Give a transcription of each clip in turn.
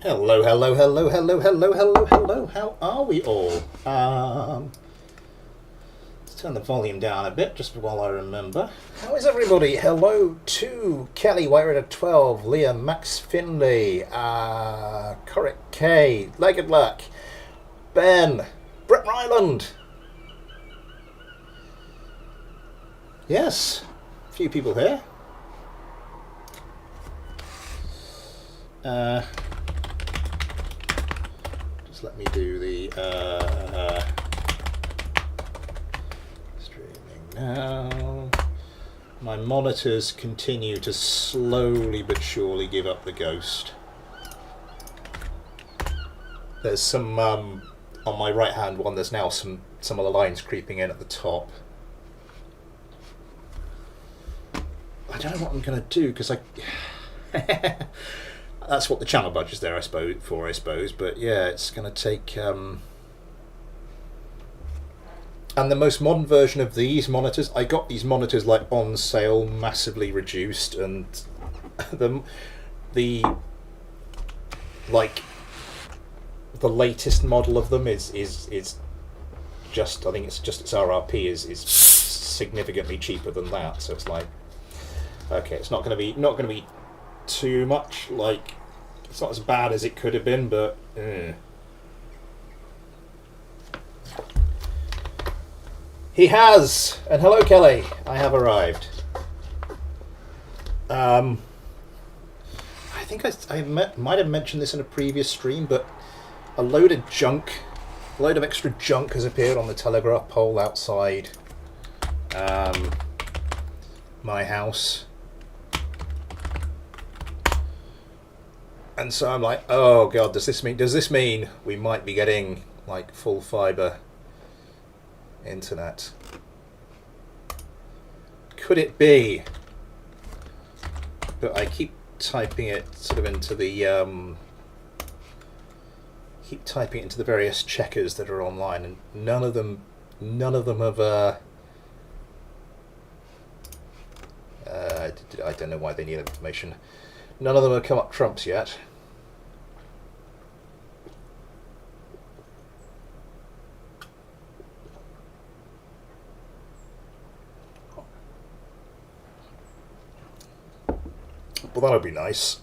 Hello, hello, hello, hello, hello, hello, hello. How are we all? Let's turn the volume down a bit just while I remember. How is everybody? Hello to Kelly, Wire at 12, Liam, Max Finley, Corrick K, Legged Luck, Ben, Brett Ryland. Yes, a few people here. Just let me do the streaming now. My monitors continue to slowly but surely give up the ghost. There's some on my right hand one. There's now some of the lines creeping in at the top. I don't know what I'm going to do because I. That's what the channel budget's there, I suppose. But yeah, it's going to take. And the most modern version of these monitors, I got these monitors like on sale, massively reduced, and the like the latest model of them is just, I think it's just its RRP is significantly cheaper than that. So it's like, okay, it's not going to be too much, like it's not as bad as it could have been, but he has. And hello, Kelly, I have arrived. I think I might have mentioned this in a previous stream, but a load of extra junk has appeared on the telegraph pole outside my house. And so I'm like, oh god, does this mean we might be getting like full fiber internet? Could it be? But I keep typing it sort of into the various checkers that are online, and none of them have I don't know why they need information. None of them have come up trumps yet. Well, that'll be nice.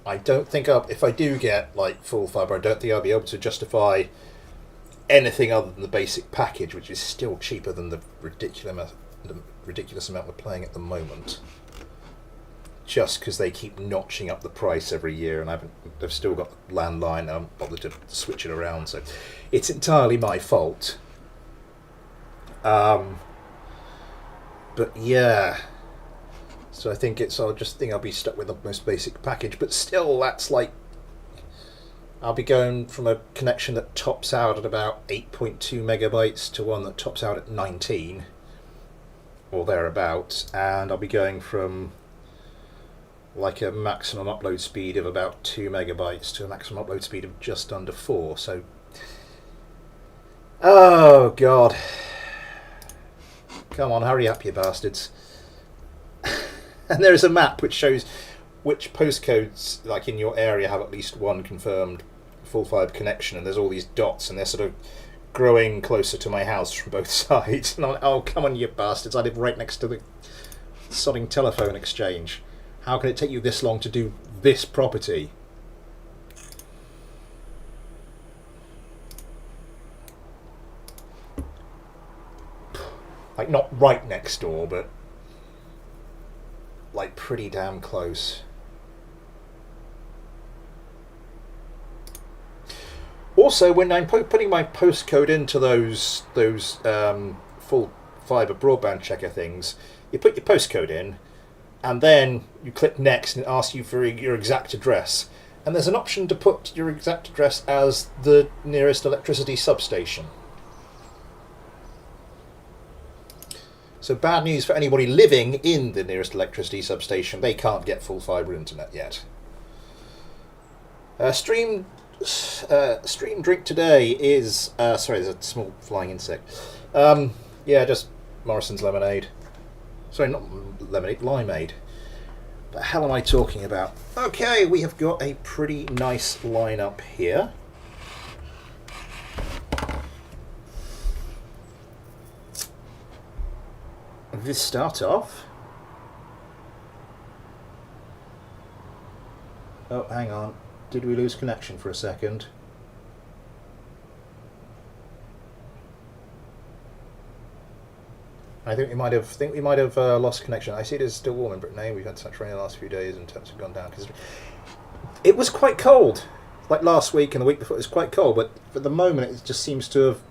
I don't think if I do get like full fiber, I don't think I'll be able to justify anything other than the basic package, which is still cheaper than the ridiculous amount we're playing at the moment. Just because they keep notching up the price every year, and I've still got the landline, and I haven't bothered to switch it around, so it's entirely my fault. But yeah, so I think I'll be stuck with the most basic package, but still that's like, I'll be going from a connection that tops out at about 8.2 megabytes to one that tops out at 19 or thereabouts, and I'll be going from like a maximum upload speed of about 2 megabytes to a maximum upload speed of just under 4. So, oh god. Come on, hurry up, you bastards. And there is a map which shows which postcodes, like in your area, have at least one confirmed full fibre connection, and there's all these dots, and they're sort of growing closer to my house from both sides. And I'm like, oh, come on, you bastards, I live right next to the sodding telephone exchange. How can it take you this long to do this property? Like, not right next door, but like pretty damn close. Also, when I'm putting my postcode into those full fibre broadband checker things, you put your postcode in, and then you click next, and it asks you for your exact address. And there's an option to put your exact address as the nearest electricity substation. So bad news for anybody living in the nearest electricity substation. They can't get full fibre internet yet. Stream drink today is... sorry, there's a small flying insect. Yeah, just Morrison's lemonade. Sorry, not lemonade, limeade. the hell am I talking about? Okay, we have got a pretty nice lineup here. This start off. Oh, hang on. Did we lose connection for a second? I think we might have lost connection. I see it is still warm in Brittany. We've had such rain the last few days, and temps have gone down because it was quite cold. Like last week and the week before, it was quite cold. But for the moment, it just seems to have,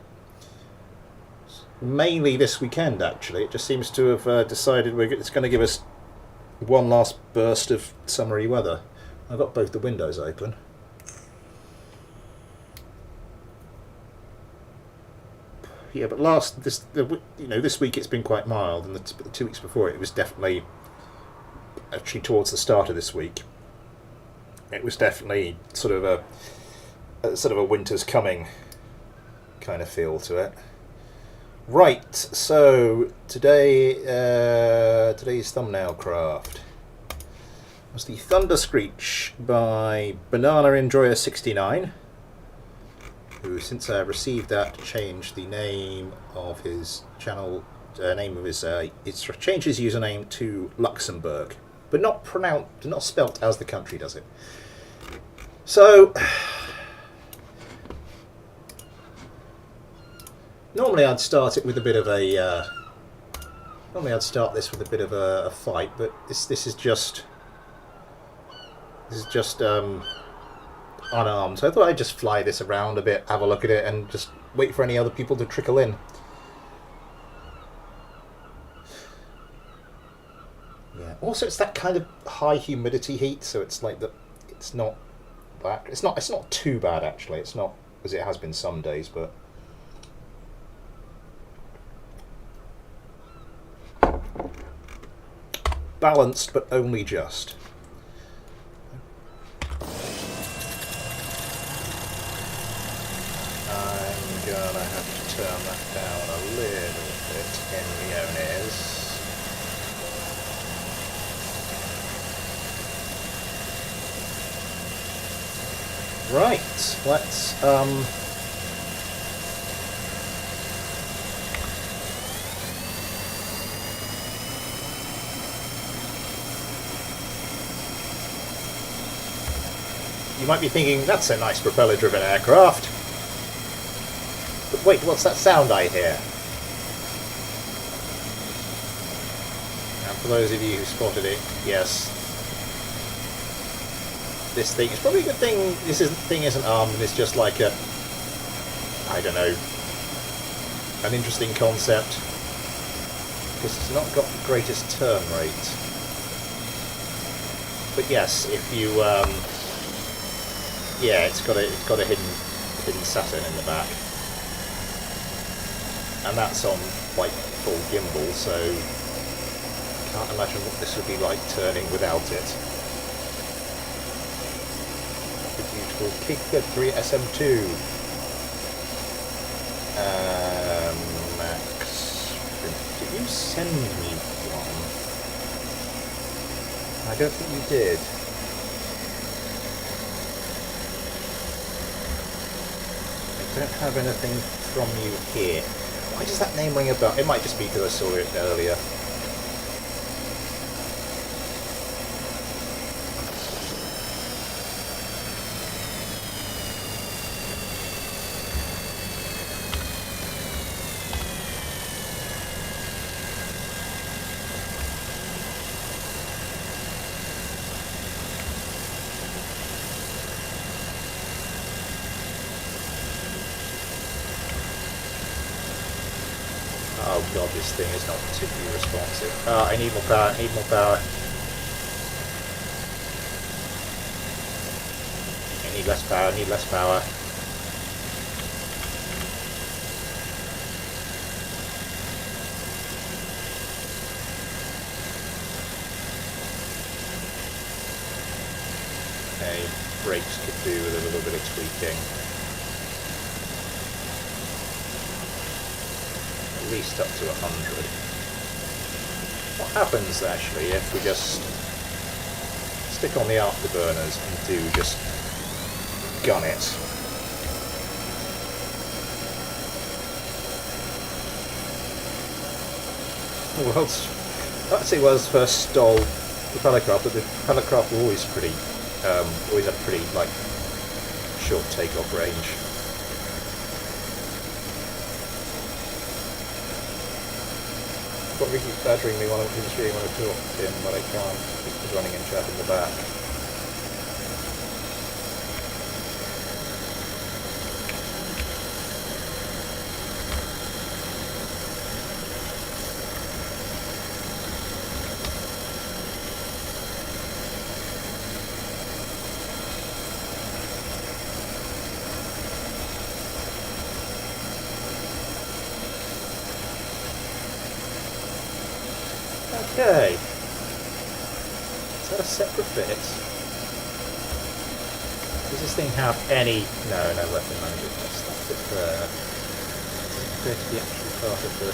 mainly this weekend actually, it just seems to have decided it's going to give us one last burst of summery weather. I've got both the windows open. Yeah, but this week it's been quite mild, and the 2 weeks before it was definitely, actually towards the start of this week, it was definitely sort of a winter's coming kind of feel to it. Right, so today's thumbnail craft was the Thunder Screech by Banana Enjoyer 69. Who, since I received that, changed the name of his channel, it's changed his username to Luxembourg, but not spelt as the country does it. So, normally I'd start it with a bit of a, normally I'd start this with a bit of a fight, but this is just unarmed, so I thought I'd just fly this around a bit, have a look at it, and just wait for any other people to trickle in. Yeah. Also, it's that kind of high humidity heat, so it's like it's not that. It's not too bad actually. It's not as it has been some days, but. Balanced, but only just. I'm gonna have to turn that down a little bit in the Onyx. Right, let's you might be thinking, that's a nice propeller-driven aircraft. But wait, what's that sound I hear? And for those of you who spotted it, yes. This thing, it's probably a good thing this thing isn't armed and it's just like a, I don't know, an interesting concept. Because it's not got the greatest turn rate. But yes, if you, yeah, it's got a hidden Saturn in the back. And that's on like full gimbal, so can't imagine what this would be like turning without it. The beautiful K3 SM2. Max, did you send me one? I don't think you did. I don't have anything from you here. Why does that name ring a bell? It might just be because I saw it earlier. Oh god, this thing is not particularly responsive. I need more power, need more power. I need less power, need less power. Okay, brakes could do with a little bit of tweaking. At least up to 100. What happens actually if we just stick on the afterburners and do just gun it. Well, actually, was first stole propeller craft, but the propeller craft were always pretty, always had pretty like short takeoff range. Probably keeps badgering me while I'm in the stream when I talk to him, but I can't. He's running in chat in the back. Okay. Is that a separate bit? Does this thing have any... No, no weapon management. That's it there. Doesn't appear to be actually part of the...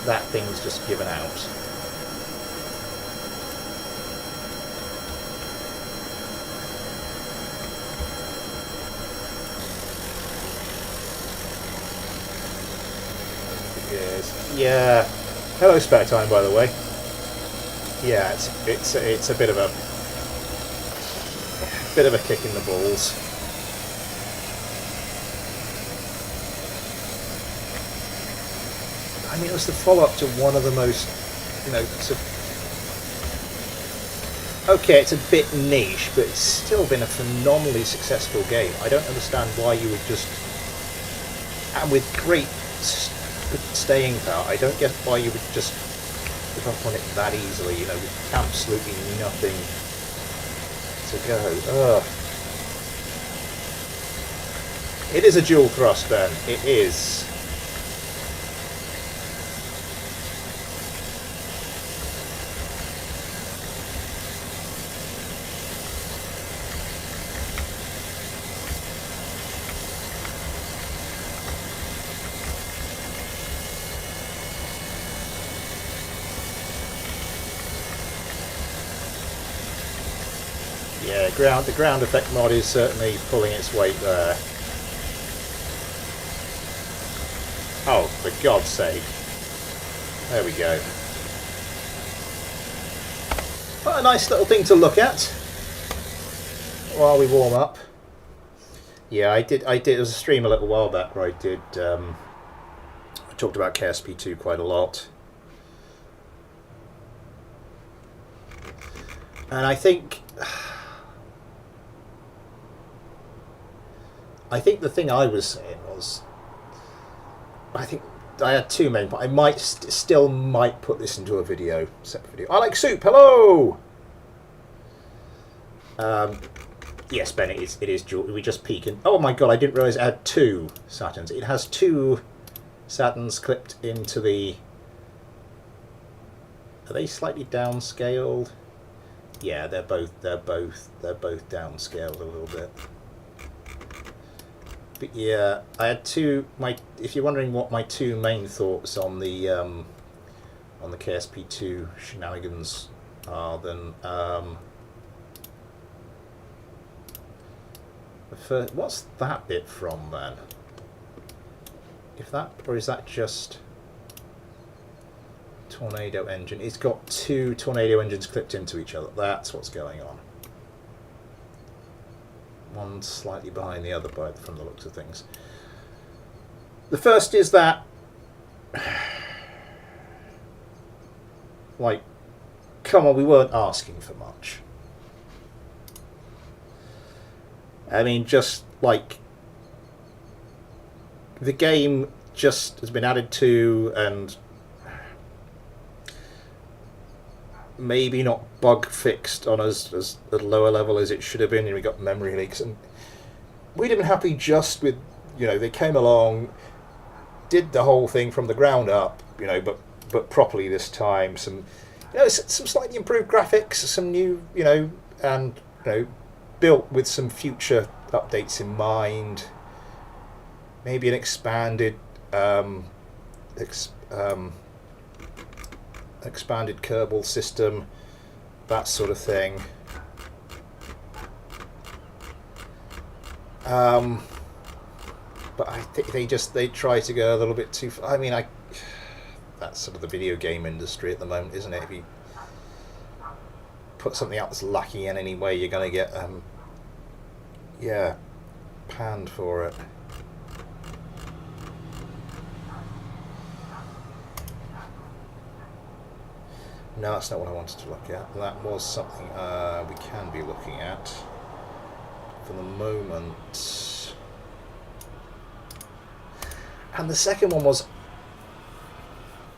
That thing's just given out. Yeah. Hello, Spare Time, by the way. Yeah, it's a bit of a kick in the balls. I mean, it was the follow-up to one of the most, okay, it's a bit niche, but it's still been a phenomenally successful game. I don't understand why you would just, and with great staying power, I don't get why you would just give up on it that easily, with absolutely nothing to go. Ugh. It is a dual thrust then, it is. The ground effect mod is certainly pulling its weight there. Oh, for God's sake. There we go. Well, a nice little thing to look at while we warm up. Yeah, I did. It was a stream a little while back where I did. I talked about KSP2 quite a lot. And I think the thing I was saying was, I think I had two main points. I might still might put this into a video, separate video. I like soup. Hello. Yes, Ben, it is dual. We just peek and oh my God, I didn't realise it had two Saturns. It has two Saturns clipped into the. Are they slightly downscaled? Yeah, they're both downscaled a little bit. But yeah, I had two. If you're wondering what my two main thoughts on the KSP2 shenanigans are, then what's that bit from then? If that, or is that just Tornado engine? It's got two Tornado engines clipped into each other. That's what's going on. One slightly behind the other from the looks of things. The first is that, like, come on, we weren't asking for much. I mean, just like the game just has been added to, and maybe not bug fixed on as at a lower level as it should have been, and we got memory leaks, and we'd have been happy just with, they came along, did the whole thing from the ground up, but properly this time. Some slightly improved graphics, some new, and built with some future updates in mind. Maybe an expanded expanded Kerbal system, that sort of thing. But I think they try to go a little bit too far. I mean, that's sort of the video game industry at the moment, isn't it? If you put something out that's lacking in any way, you're going to get panned for it. No, that's not what I wanted to look at. That was something we can be looking at for the moment. And the second one was,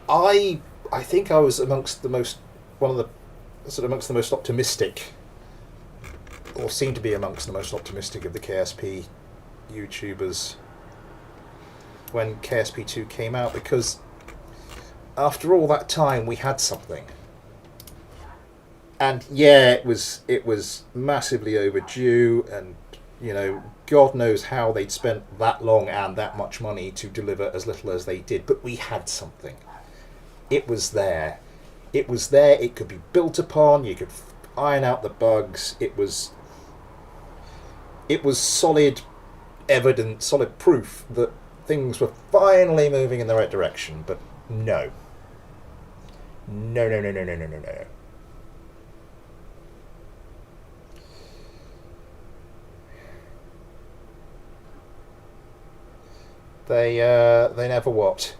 I think I was amongst the most optimistic, or seemed to be amongst the most optimistic of the KSP YouTubers when KSP 2 came out, because after all that time we had something. And yeah, it was massively overdue, and you know, God knows how they'd spent that long and that much money to deliver as little as they did, but we had something. It was there. It was there. It could be built upon. You could iron out the bugs. It was solid evidence, solid proof that things were finally moving in the right direction. But no. No. They never what?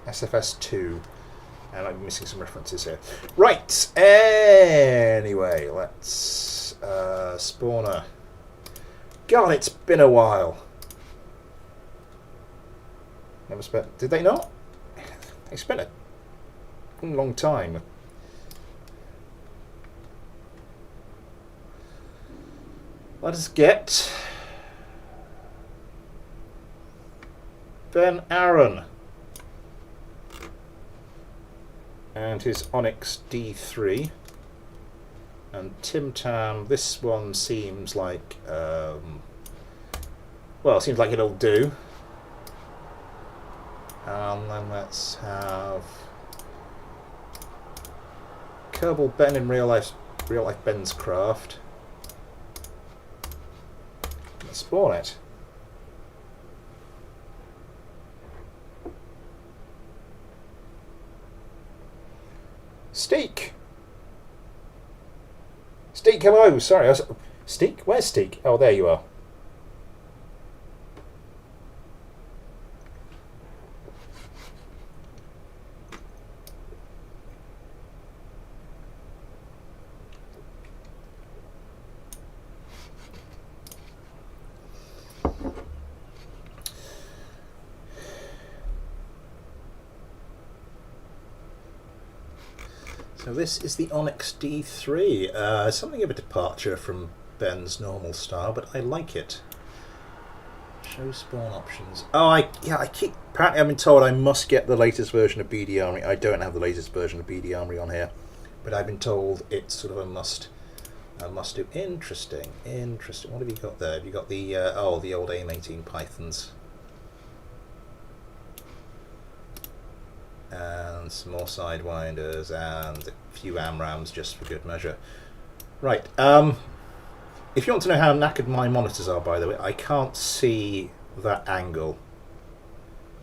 SFS 2. And I'm missing some references here. Right. Anyway, let's spawner. God, it's been a while. Never spent. Did they not? They spent a long time. Let us get Ben Aaron and his Onyx D3, and Tim Tam. This one seems like well, it seems like it'll do. And then let's have Kerbal Ben in real life Ben's craft. Let's spawn it. Steak! Steak, hello! Sorry, Steak? Where's Steak? Oh, there you are. So this is the Onyx D3. Something of a departure from Ben's normal style, but I like it. Show spawn options. Oh, I keep. Apparently, I've been told I must get the latest version of BD Armory. I don't have the latest version of BD Armory on here, but I've been told it's sort of a must. A must do. Interesting. What have you got there? Have you got the the old AIM-18 Pythons? And some more sidewinders and a few AMRAMs just for good measure. Right, if you want to know how knackered my monitors are, by the way, I can't see that angle.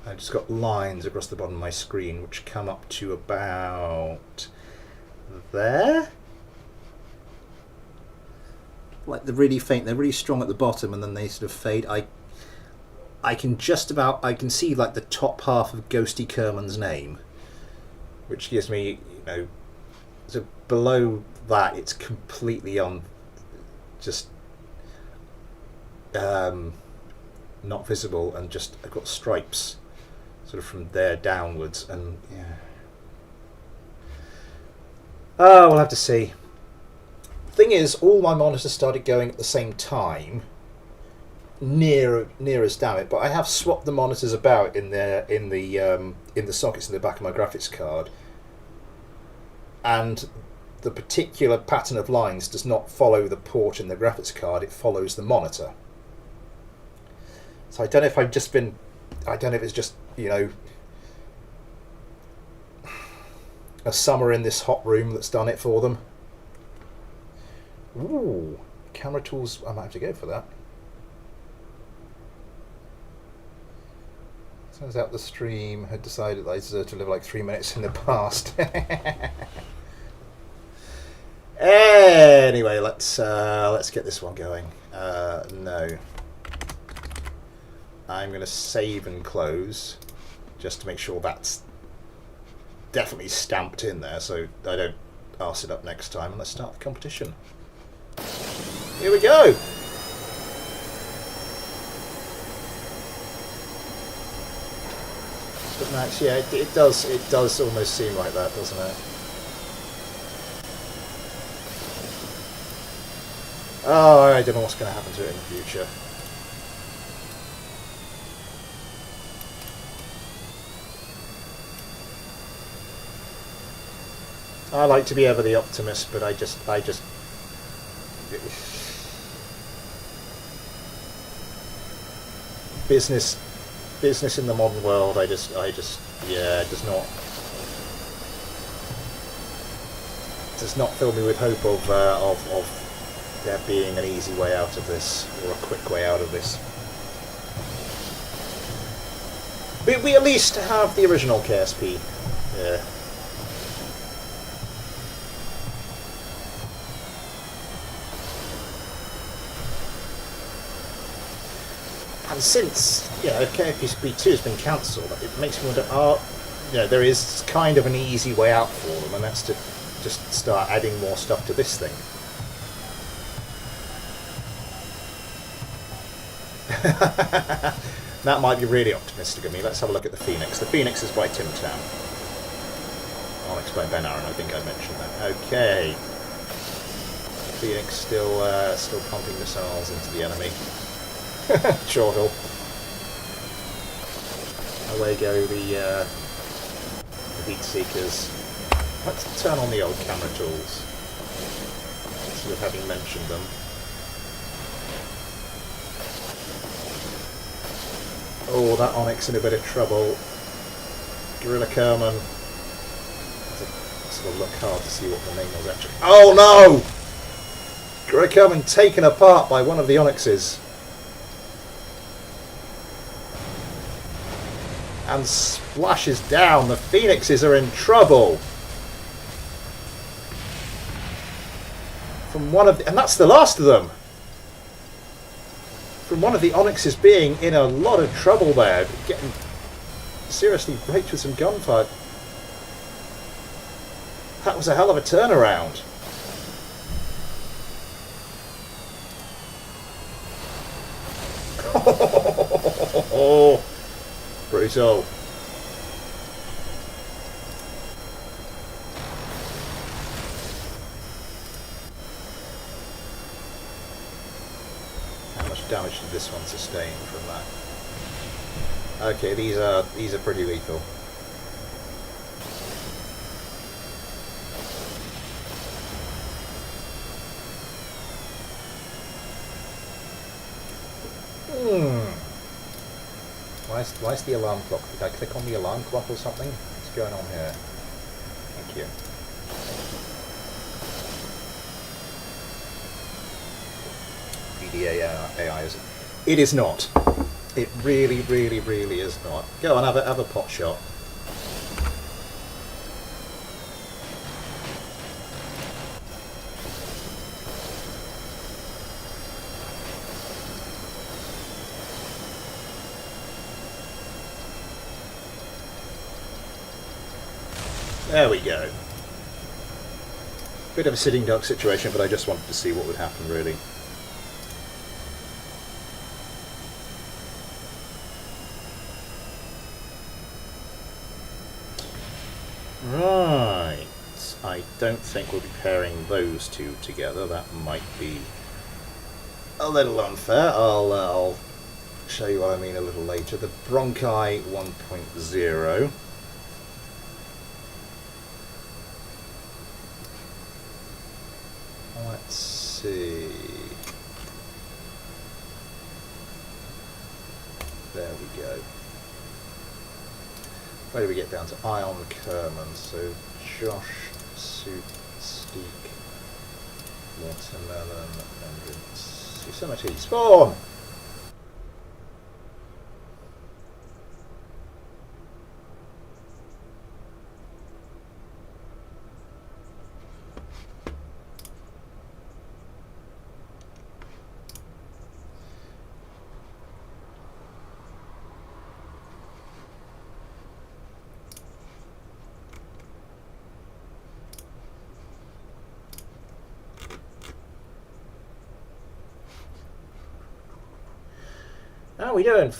I've just got lines across the bottom of my screen which come up to about there. Like they're really faint, they're really strong at the bottom and then they sort of fade. I can see like the top half of Ghosty Kerman's name, which gives me, you know, so below that it's completely just not visible, and just I've got stripes sort of from there downwards, and yeah. Oh, we'll have to see. Thing is, all my monitors started going at the same time. Near as damn it, but I have swapped the monitors about in the sockets in the back of my graphics card, and the particular pattern of lines does not follow the port in the graphics card, it follows the monitor. So I don't know if I've just been... I don't know if it's just, you know, a summer in this hot room that's done it for them. Ooh, camera tools. I might have to go for that. Turns out the stream had decided that I deserved to live like 3 minutes in the past. Anyway, let's get this one going. No, I'm going to save and close just to make sure that's definitely stamped in there, so I don't arse it up next time. And let's start the competition. Here we go. But Max, yeah, it does almost seem like that, doesn't it? Oh, I don't know what's going to happen to it in the future. I like to be ever the optimist, but I just business in the modern world, I just yeah, does not fill me with hope of there being an easy way out of this, or a quick way out of this. We at least have the original KSP. Yeah. And since, you know, KSP 2 has been cancelled, it makes me wonder, you know, there is kind of an easy way out for them, and that's to just start adding more stuff to this thing. That might be really optimistic of me. Let's have a look at the Phoenix. The Phoenix is by Tim Tam. Onyx by Ben Aaron, I think I mentioned that. Okay. Phoenix still pumping missiles into the enemy. Chortle. Away go the Heat Seekers. Let's turn on the old camera tools, instead of having mentioned them. Oh, that Onyx in a bit of trouble. Gorilla Kerman. Sort of look hard to see what the name was actually. Oh no! Gorilla Kerman taken apart by one of the Onyxes. And splashes down. The Phoenixes are in trouble. From one of the, and that's the last of them. From one of the Onyxes being in a lot of trouble there, getting seriously raked with some gunfire. That was a hell of a turnaround. Oh, brutal. How much damage did this one sustain from that? Okay, these are pretty lethal. Why's the alarm clock? Did I click on the alarm clock or something? What's going on here? Thank you. VDA AI, is it? It is not. It really, really, really is not. Go on, have a pot shot. There we go. Bit of a sitting duck situation, but I just wanted to see what would happen, really. Right. I don't think we'll be pairing those two together. That might be a little unfair. I'll show you what I mean a little later. The Bronchi 1.0. Let's see. go. Where do we get down to? Ion Kerman. So Josh, Soup, Steak, Watermelon, Vengeance, Yosemite, Spawn! How are we doing?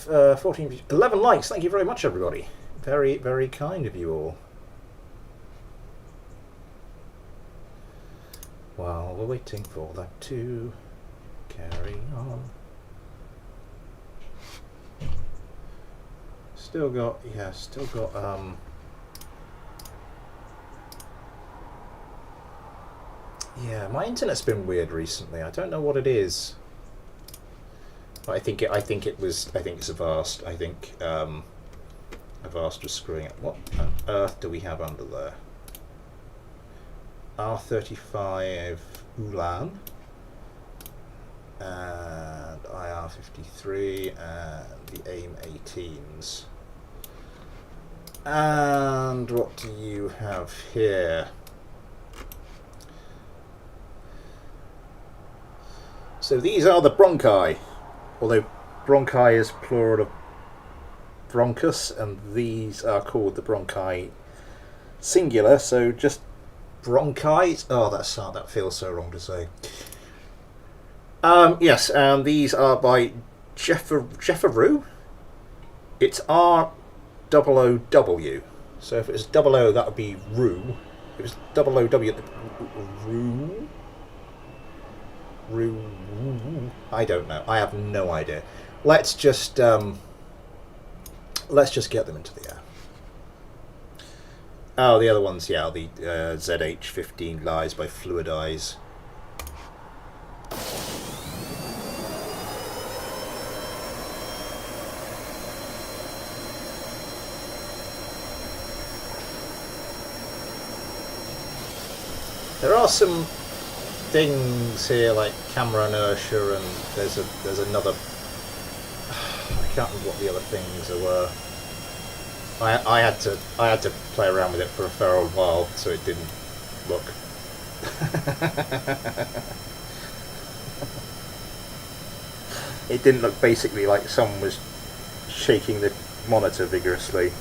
11 likes. Thank you very much, everybody. Very, very kind of you all. While we're waiting for that to carry on. Still got, yeah, my internet's been weird recently. I don't know what it is. I think it's Avast. I think Avast was screwing up. What on earth do we have under there? R35 Ulan and IR53 and the AIM 18s. And what do you have here? So these are the bronchi. Although bronchi is plural of bronchus, and these are called the bronchi singular, so just bronchi. Oh, that feels so wrong to say. Yes, and these are by Jefferoo. It's R-O-O-W. So if it was double O, that would be Roo. If it was double O-W, Roo. I don't know. I have no idea. Let's just get them into the air. Oh, the other ones, yeah, the ZH-15 Lies by Fluid Eyes. There are some things here like camera inertia, and there's another. I can't remember what the other things were. I had to play around with it for a fair old while so it didn't look. It didn't look basically like someone was shaking the monitor vigorously.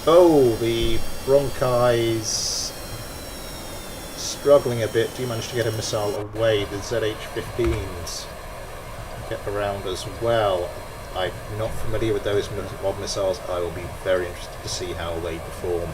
Oh, the bronchi's struggling a bit. Do you manage to get a missile away? The ZH-15s get around as well. I'm not familiar with those mob missiles. I will be very interested to see how they perform.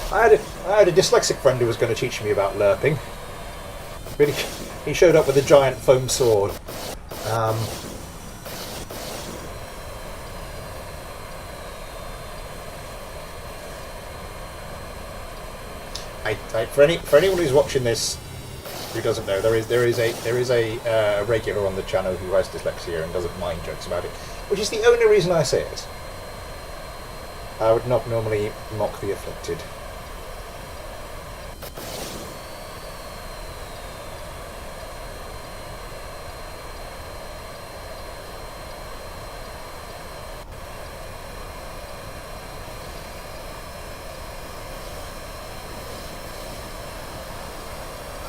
I had a dyslexic friend who was going to teach me about lerping. But he showed up with a giant foam sword. For anyone who's watching this who doesn't know, there is a regular on the channel who has dyslexia and doesn't mind jokes about it, which is the only reason I say it. I would not normally mock the afflicted.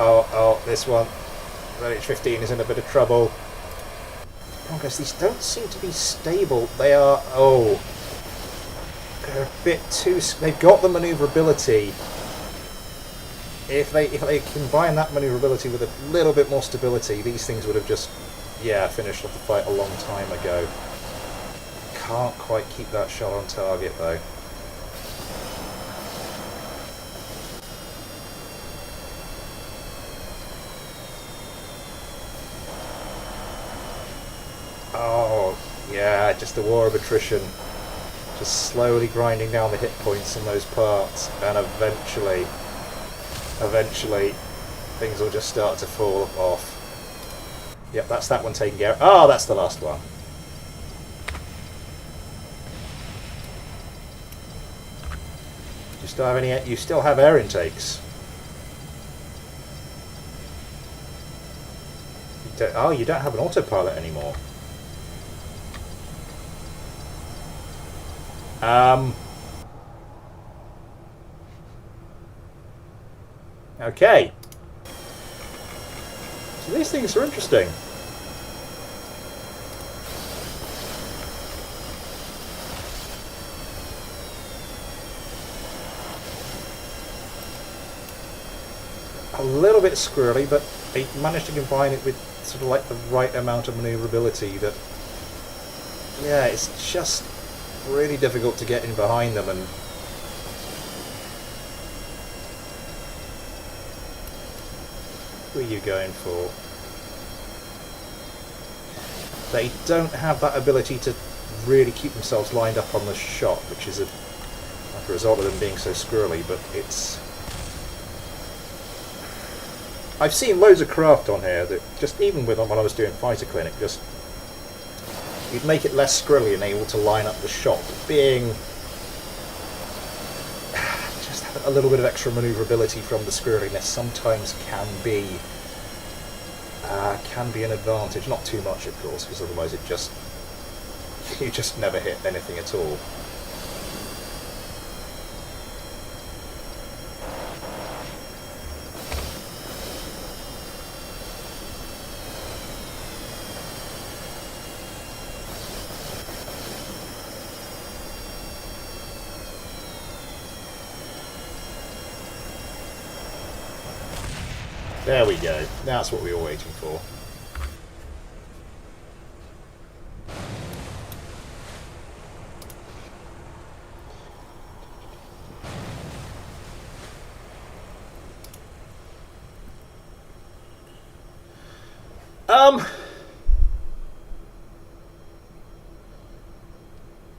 Oh, this one. ZH-15 is in a bit of trouble. Broncos, these don't seem to be stable. They are... Oh. They're a bit too... They've got the manoeuvrability. If they combine that maneuverability with a little bit more stability, these things would have just, yeah, finished off the fight a long time ago. Can't quite keep that shot on target though. Oh, yeah, just the war of attrition. Just slowly grinding down the hit points in those parts, and eventually, things will just start to fall off. Yep, that's that one taken care of. Oh, that's the last one. Do you still have any? You still have air intakes. Oh, you don't have an autopilot anymore. Okay. So these things are interesting. A little bit squirrely, but they managed to combine it with sort of like the right amount of maneuverability that, yeah, it's just really difficult to get in behind them. And who are you going for? They don't have that ability to really keep themselves lined up on the shot, which is a result of them being so squirrely, but it's... I've seen loads of craft on here that just, even with when I was doing Fighter Clinic, just you'd make it less squirrely and able to line up the shot. Being just having a little bit of extra manoeuvrability from the squirreliness sometimes can be an advantage. Not too much, of course, because otherwise it just you just never hit anything at all. There we go. That's what we were waiting for.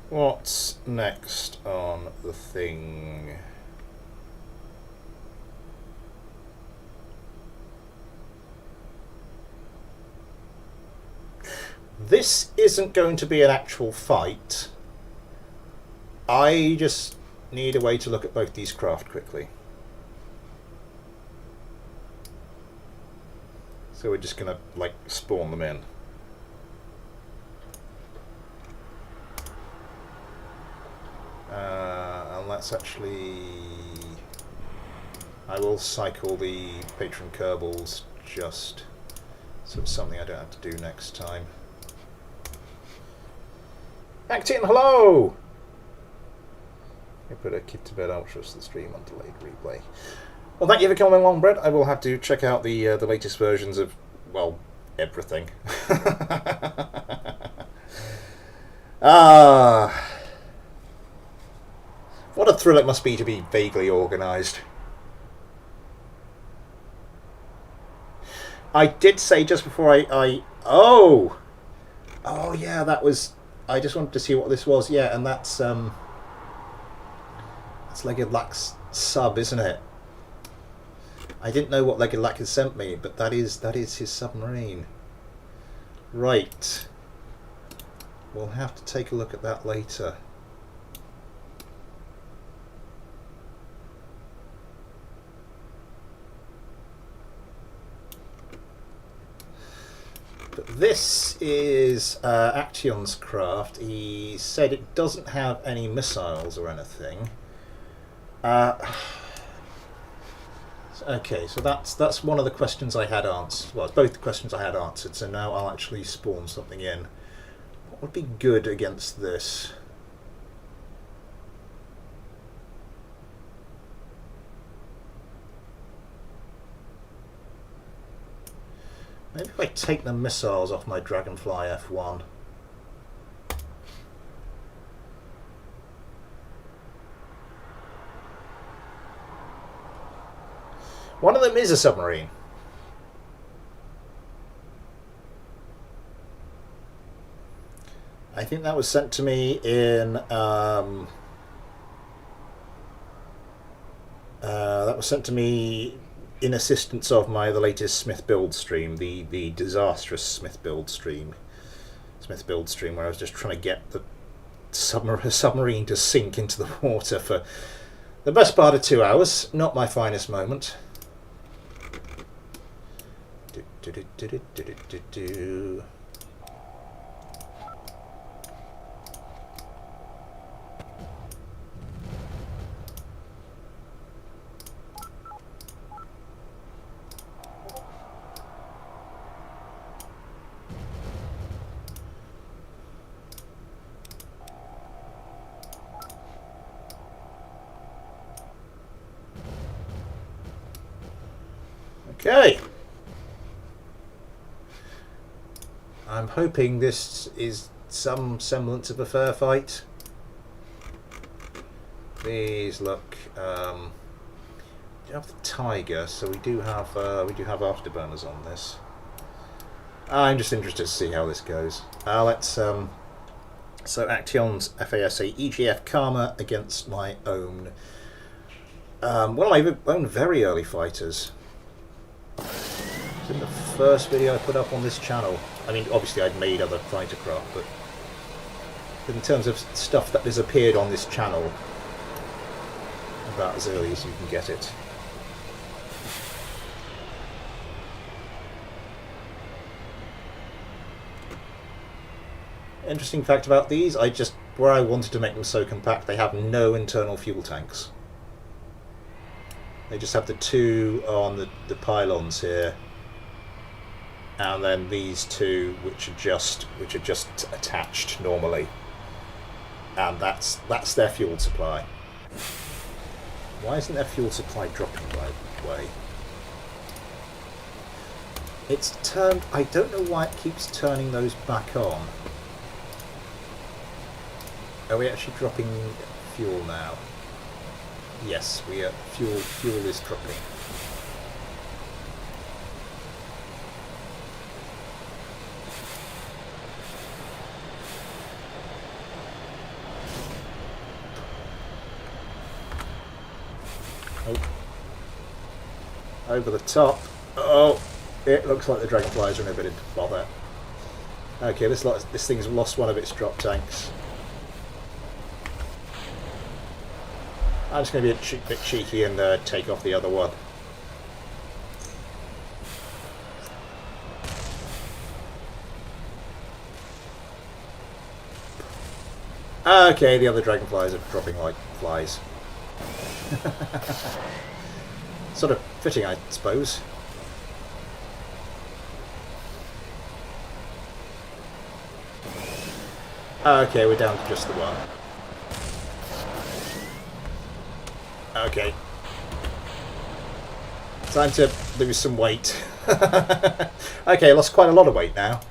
What's next on the thing? This isn't going to be an actual fight. I just need a way to look at both these craft quickly. So we're just gonna like spawn them in. And let's actually... I will cycle the patron Kerbals just so it's something I don't have to do next time. Actin, hello! I put a Kid to Bed Ultra to the stream on delayed replay. Well, thank you for coming along, Brett. I will have to check out the latest versions of, well, everything. What a thrill it must be to be vaguely organised. I did say just before oh yeah, that was... I just wanted to see what this was. Yeah, and that's Legged Lack's sub, isn't it? I didn't know what Legged Lack had sent me, but that is his submarine. Right. We'll have to take a look at that later. But this is Action's craft. He said it doesn't have any missiles or anything. Okay, so that's one of the questions I had answered. Well, it's both the questions I had answered. So now I'll actually spawn something in. What would be good against this? Maybe if I take the missiles off my Dragonfly F1. One of them is a submarine. I think that was sent to me in assistance of the latest Smith build stream, the disastrous Smith build stream, where I was just trying to get the submarine to sink into the water for the best part of 2 hours. Not my finest moment. Okay. I'm hoping this is some semblance of a fair fight. These look. We have the Tiger, so we do have afterburners on this. I'm just interested to see how this goes. Let's so Action's FASA EGF Karma against my own one of my own very early fighters. It's in the first video I put up on this channel. I mean, obviously I'd made other fighter craft, but in terms of stuff that has appeared on this channel, about as early as you can get it. Interesting fact about these, where I wanted to make them so compact, they have no internal fuel tanks. They just have the two on the pylons here, and then these two which are just attached normally, and that's their fuel supply. Why isn't their fuel supply dropping, by the way? It's turned. I don't know why it keeps turning those back on. Are we actually dropping fuel now? Yes, we are. Fuel is dropping. Oh. Over the top. Oh, it looks like the Dragonflies are in a bit of bother. Okay, this thing's lost one of its drop tanks. I'm just going to be a bit cheeky and take off the other one. Okay, the other Dragonflies are dropping like flies. Sort of fitting, I suppose. Okay, we're down to just the one. Okay. Time to lose some weight. Okay, lost quite a lot of weight now.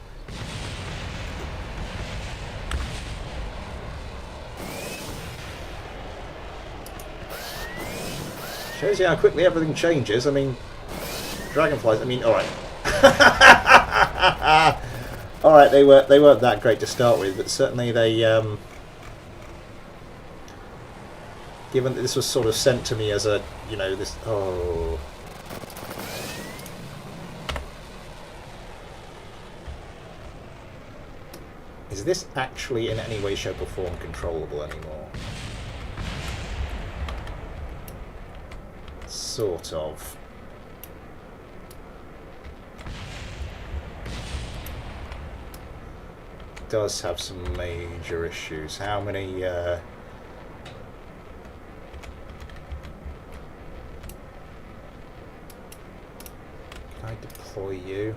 Shows you how quickly everything changes. I mean, Dragonflies, I mean, alright. Alright, they weren't that great to start with, but certainly they given that this was sort of sent to me as a, you know, this... Oh. Is this actually in any way, shape or form controllable anymore? Sort of. It does have some major issues. How many... I deploy you.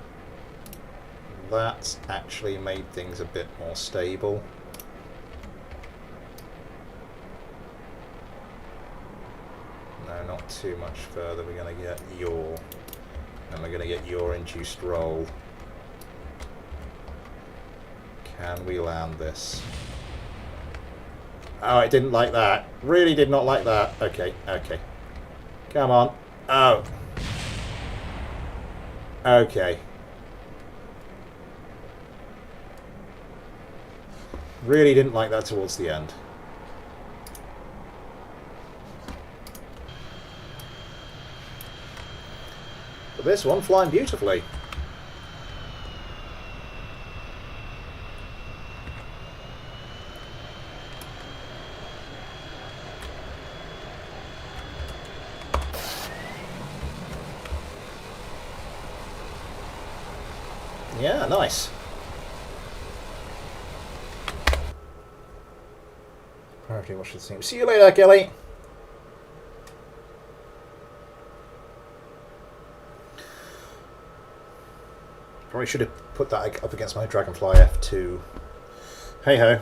That's actually made things a bit more stable. No, not too much further. We're going to get your... And we're going to get your induced roll. Can we land this? Oh, it didn't like that. Really did not like that. Okay, okay. Come on. Oh. Okay. Really didn't like that towards the end. But this one flying beautifully. Yeah, nice. Priority watch the scene. See you later, Kelly. Probably should have put that up against my Dragonfly F2. Hey ho.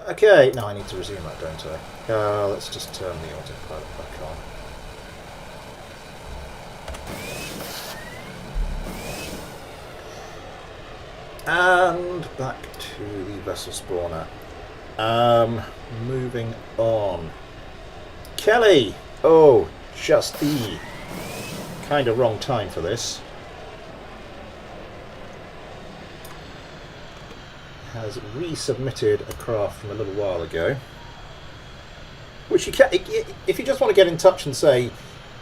Okay, now I need to resume that, don't I? Let's just turn the autopilot back on. And back to the vessel spawner. Moving on. Kelly! Oh, just the kind of wrong time for this. Has resubmitted a craft from a little while ago. Which you can, if you just want to get in touch and say,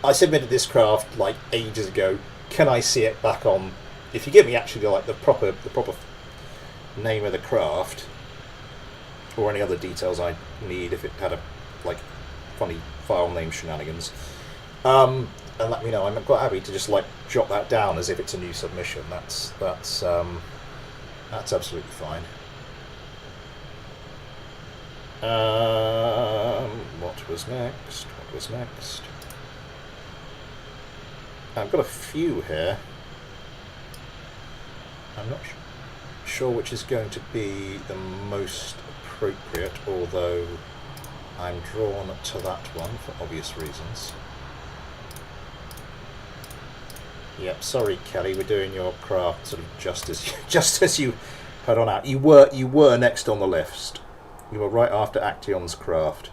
I submitted this craft like ages ago, can I see it back on? If you give me actually like the proper name of the craft, or any other details I need, if it had a like funny file name shenanigans, and let me know. I'm quite happy to just like jot that down as if it's a new submission. That's absolutely fine. What was next? What was next? I've got a few here. I'm not sure which is going to be the most appropriate, although I'm drawn to that one for obvious reasons. Yep, sorry Kelly, we're doing your craft sort of just as you head on out. You were next on the list. You were right after Action's craft.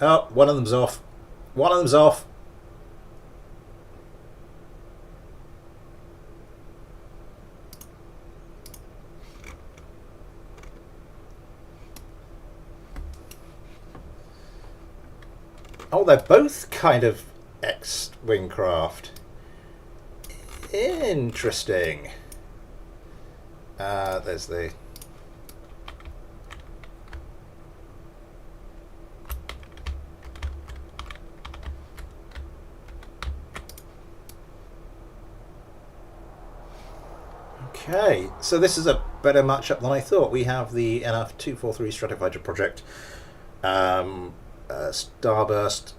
Oh, one of them's off. One of them's off. Oh, they're both kind of X-wing craft. Interesting. There's the... Okay, so this is a better matchup than I thought. We have the NF243 Stratifighter project, Starburst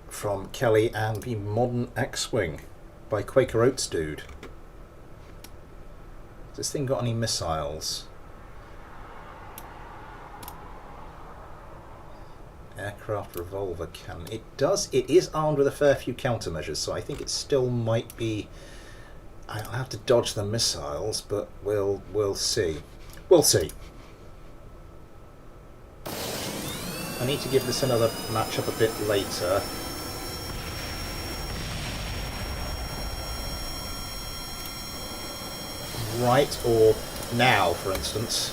from Kelly, and the Modern X-Wing by Quaker Oats Dude. Has this thing got any missiles? Aircraft revolver cannon. It does. It is armed with a fair few countermeasures, so I think it still might be... I'll have to dodge the missiles, but we'll see. We'll see. I need to give this another matchup a bit later. Right, or now, for instance.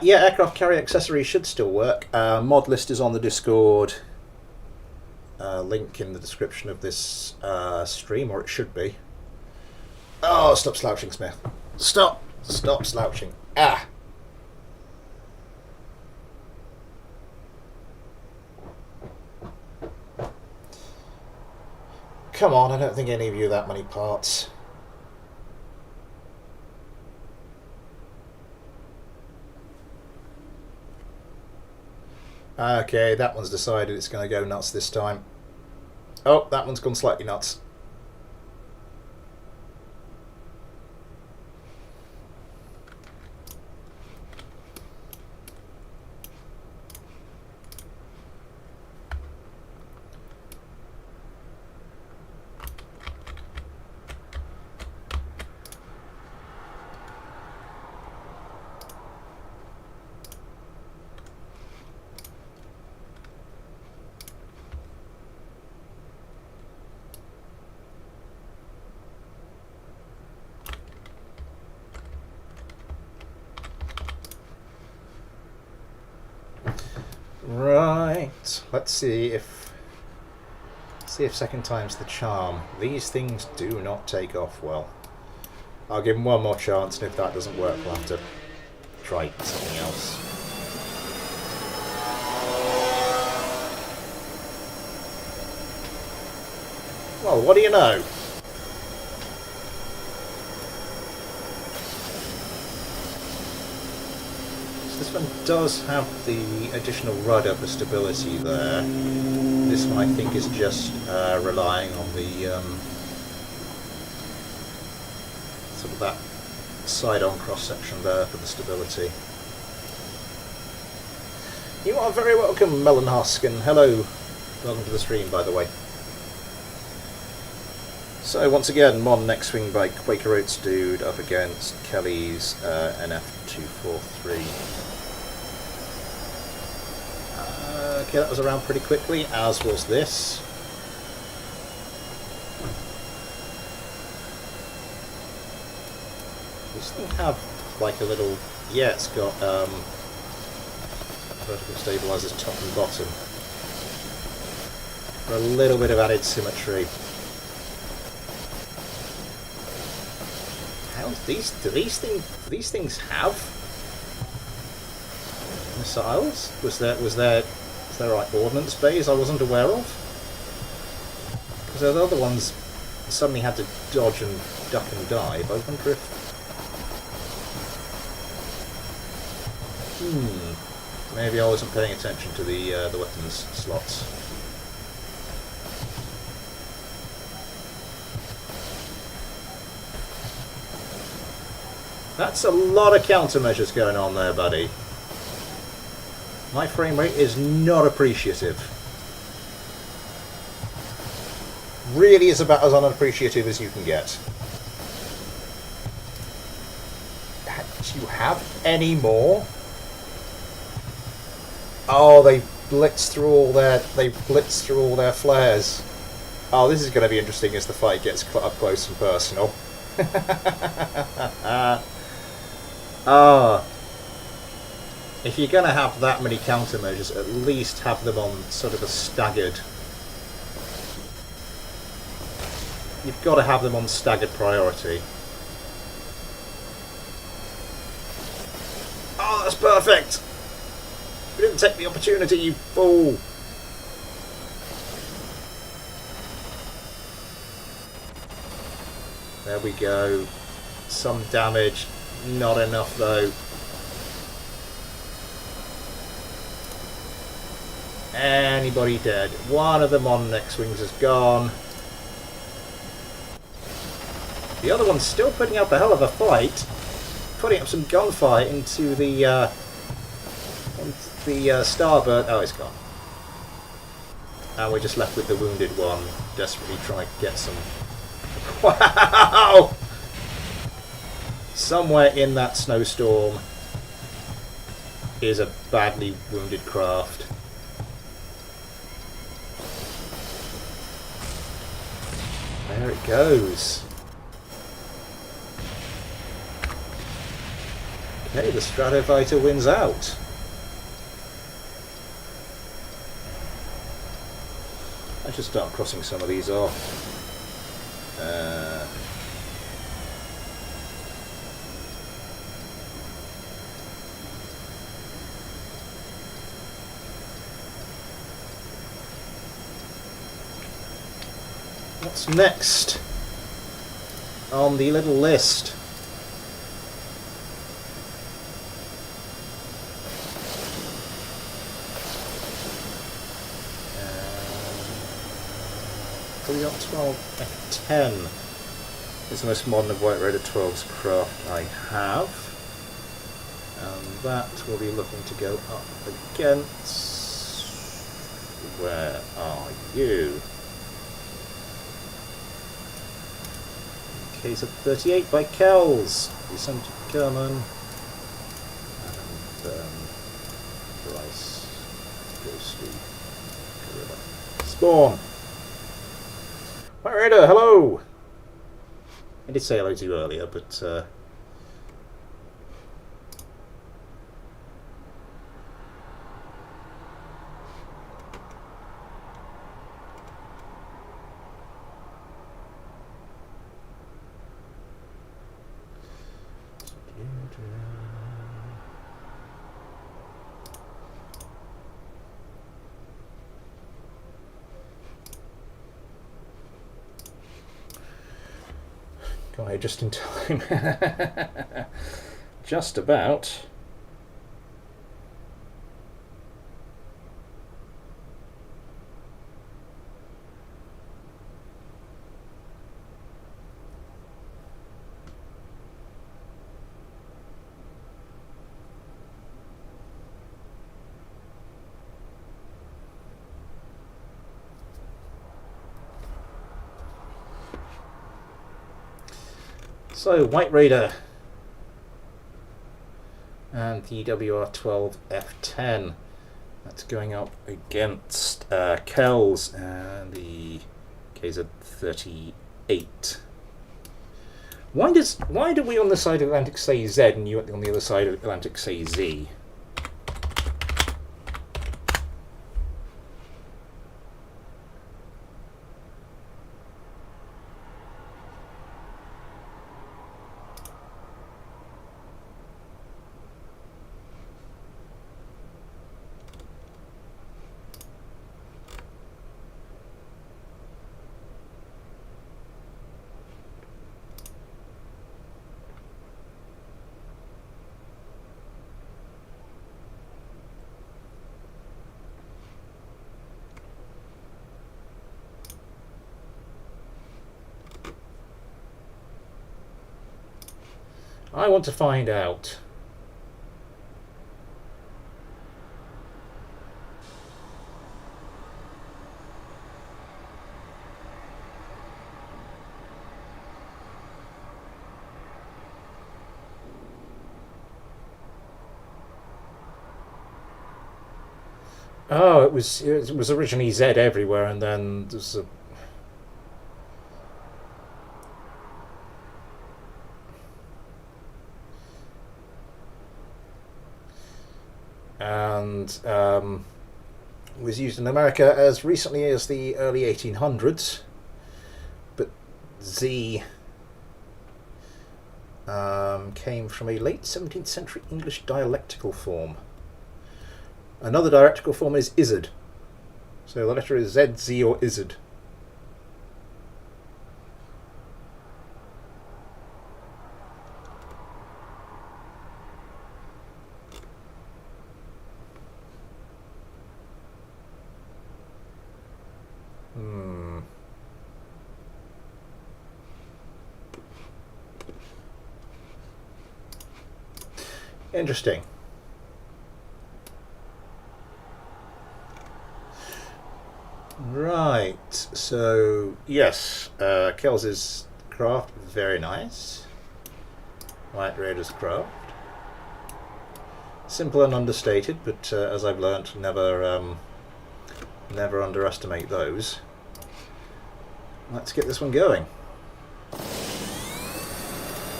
Yeah, aircraft carrier accessories should still work. Mod list is on the Discord. Link in the description of this stream, or it should be. Oh, stop slouching, Smith. Stop! Stop slouching. Ah! Come on, I don't think any of you have that many parts. Okay, that one's decided it's going to go nuts this time. Oh, that one's gone slightly nuts. Right, let's see if second time's the charm. These things do not take off well. I'll give them one more chance, and if that doesn't work, we'll have to try something else. Well, what do you know? This one does have the additional rudder for stability there. This one I think is just relying on the sort of that side-on cross-section there for the stability. You are very welcome, Melon Husk, and hello. Welcome to the stream, by the way. So once again, Mon next swing by Quaker Oats Dude up against Kelly's NF243. Okay, that was around pretty quickly, as was this. These things have like a little, yeah, it's got vertical stabilizers top and bottom for a little bit of added symmetry. How do these things have missiles? Was there like ordnance bays I wasn't aware of? Because the other ones suddenly had to dodge and duck and dive. I wonder if maybe I wasn't paying attention to the weapons slots. That's a lot of countermeasures going on there, buddy. My frame rate is not appreciative. Really is about as unappreciative as you can get. Do you have any more? Oh, they blitz through all their flares. Oh, this is going to be interesting as the fight gets up close and personal. If you're going to have that many countermeasures, at least have them on sort of a staggered... You've got to have them on staggered priority. Oh, that's perfect! You didn't take the opportunity, you fool! There we go. Some damage. Not enough, though. Anybody dead? One of them on next wings is gone. The other one's still putting up a hell of a fight, putting up some gunfire into the starboard. Oh, it's gone. And we're just left with the wounded one, desperately trying to get some. Wow! Somewhere in that snowstorm is a badly wounded craft. There it goes. Okay, the Stratofighter wins out. I should start crossing some of these off. What's next on the little list? We got 12 F10. It's the most modern of White Raider 12's craft I have. And that will be looking to go up against... Where are you? Case of 38 by Kells. Descent to Kerman. And Bryce goes to Gorilla. Spawn! White Raider, hello! I did say hello to you earlier, but got here just in time. Just about. So, White Raider and the WR12 F10. That's going up against Kells and the KZ38. Why do we on the side of Atlantic say Z and you on the other side of Atlantic say Z? I want to find out. Oh, it was originally Z everywhere, and then there's a... and was used in America as recently as the early 1800s, but Z came from a late 17th century English dialectical form. Another dialectical form is Izard, so the letter is Z, Z, or Izard. Interesting. Right, so yes, Kells' craft, very nice. White Raider's craft. Simple and understated, but as I've learnt, never underestimate those. Let's get this one going.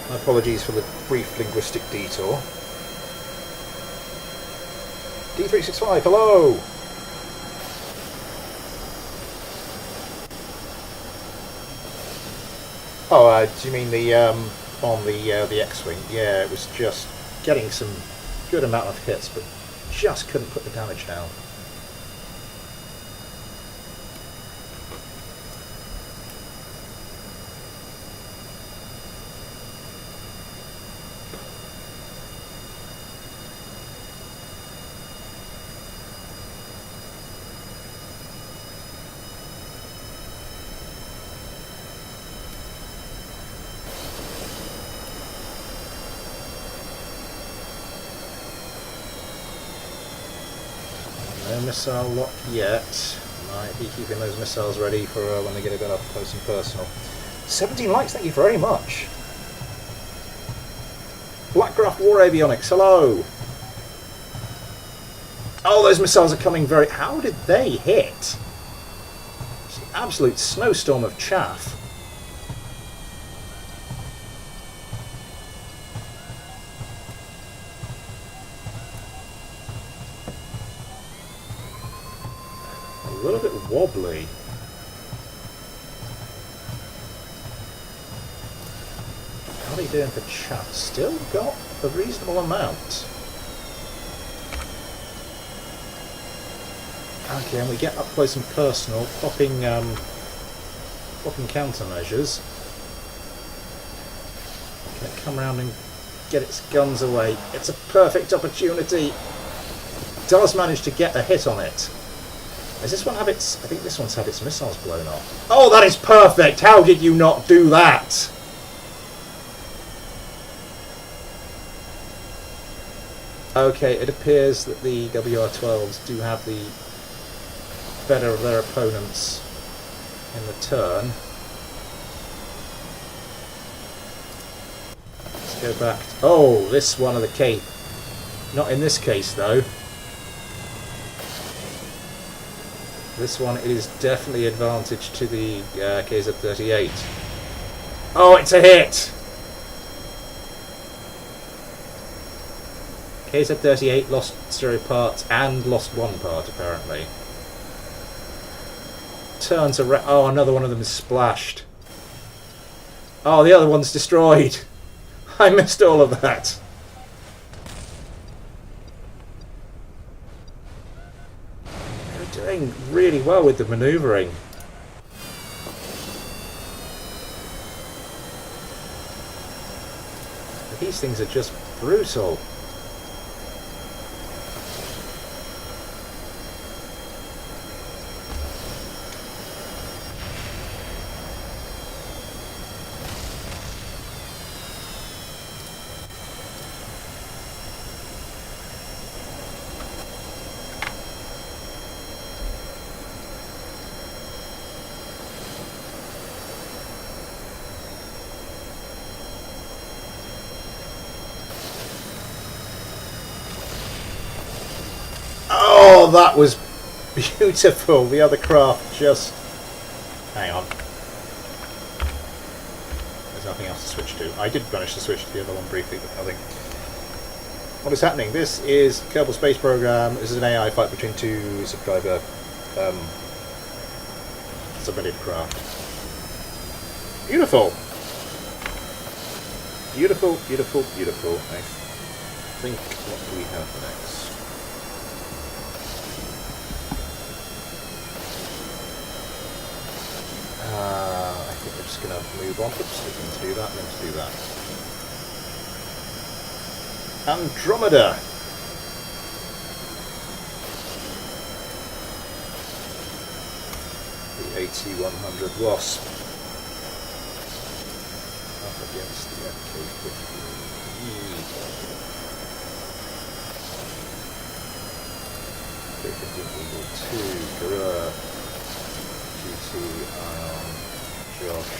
My apologies for the brief linguistic detour. D365, hello! Oh, do you mean the on the X-wing? Yeah, it was just getting some good amount of hits, but just couldn't put the damage down. No missile lock yet. Might be keeping those missiles ready for when they get a bit up close and personal. 17 likes, thank you very much. Blackcraft War Avionics, hello! Oh, those missiles are coming very... How did they hit? It's an absolute snowstorm of chaff. A little bit wobbly. How are you doing for chaff? Still got a reasonable amount. Okay, and we get up close and personal, popping countermeasures. Can it come around and get its guns away? It's a perfect opportunity. Does manage to get a hit on it. Does this one have its... I think this one's had its missiles blown off. Oh, that is perfect! How did you not do that? Okay, it appears that the WR-12s do have the better of their opponents in the turn. Let's go back. Oh, this one of the Cape. Not in this case, though. This one, it is definitely advantage to the KZ-38. Oh, it's a hit! KZ-38 lost 0 parts and lost 1 part, apparently. Turns around. Oh, another one of them is splashed. Oh, the other one's destroyed. I missed all of that. They're doing really well with the manoeuvring. These things are just brutal. Oh, that was beautiful. The other craft just... Hang on. There's nothing else to switch to. I did manage to switch to the other one briefly, but nothing. What is happening? This is Kerbal Space Program. This is an AI fight between two subscriber submitted craft. Beautiful. Beautiful, beautiful, beautiful. I think, what do we have next? I think we're just going to move on. Oops, we can do that, then to do that. Andromeda. The AT-100 Wasp. Up against the FK-15E. K-15 Eagle 2, Gorilla. GT, Ion, Josh,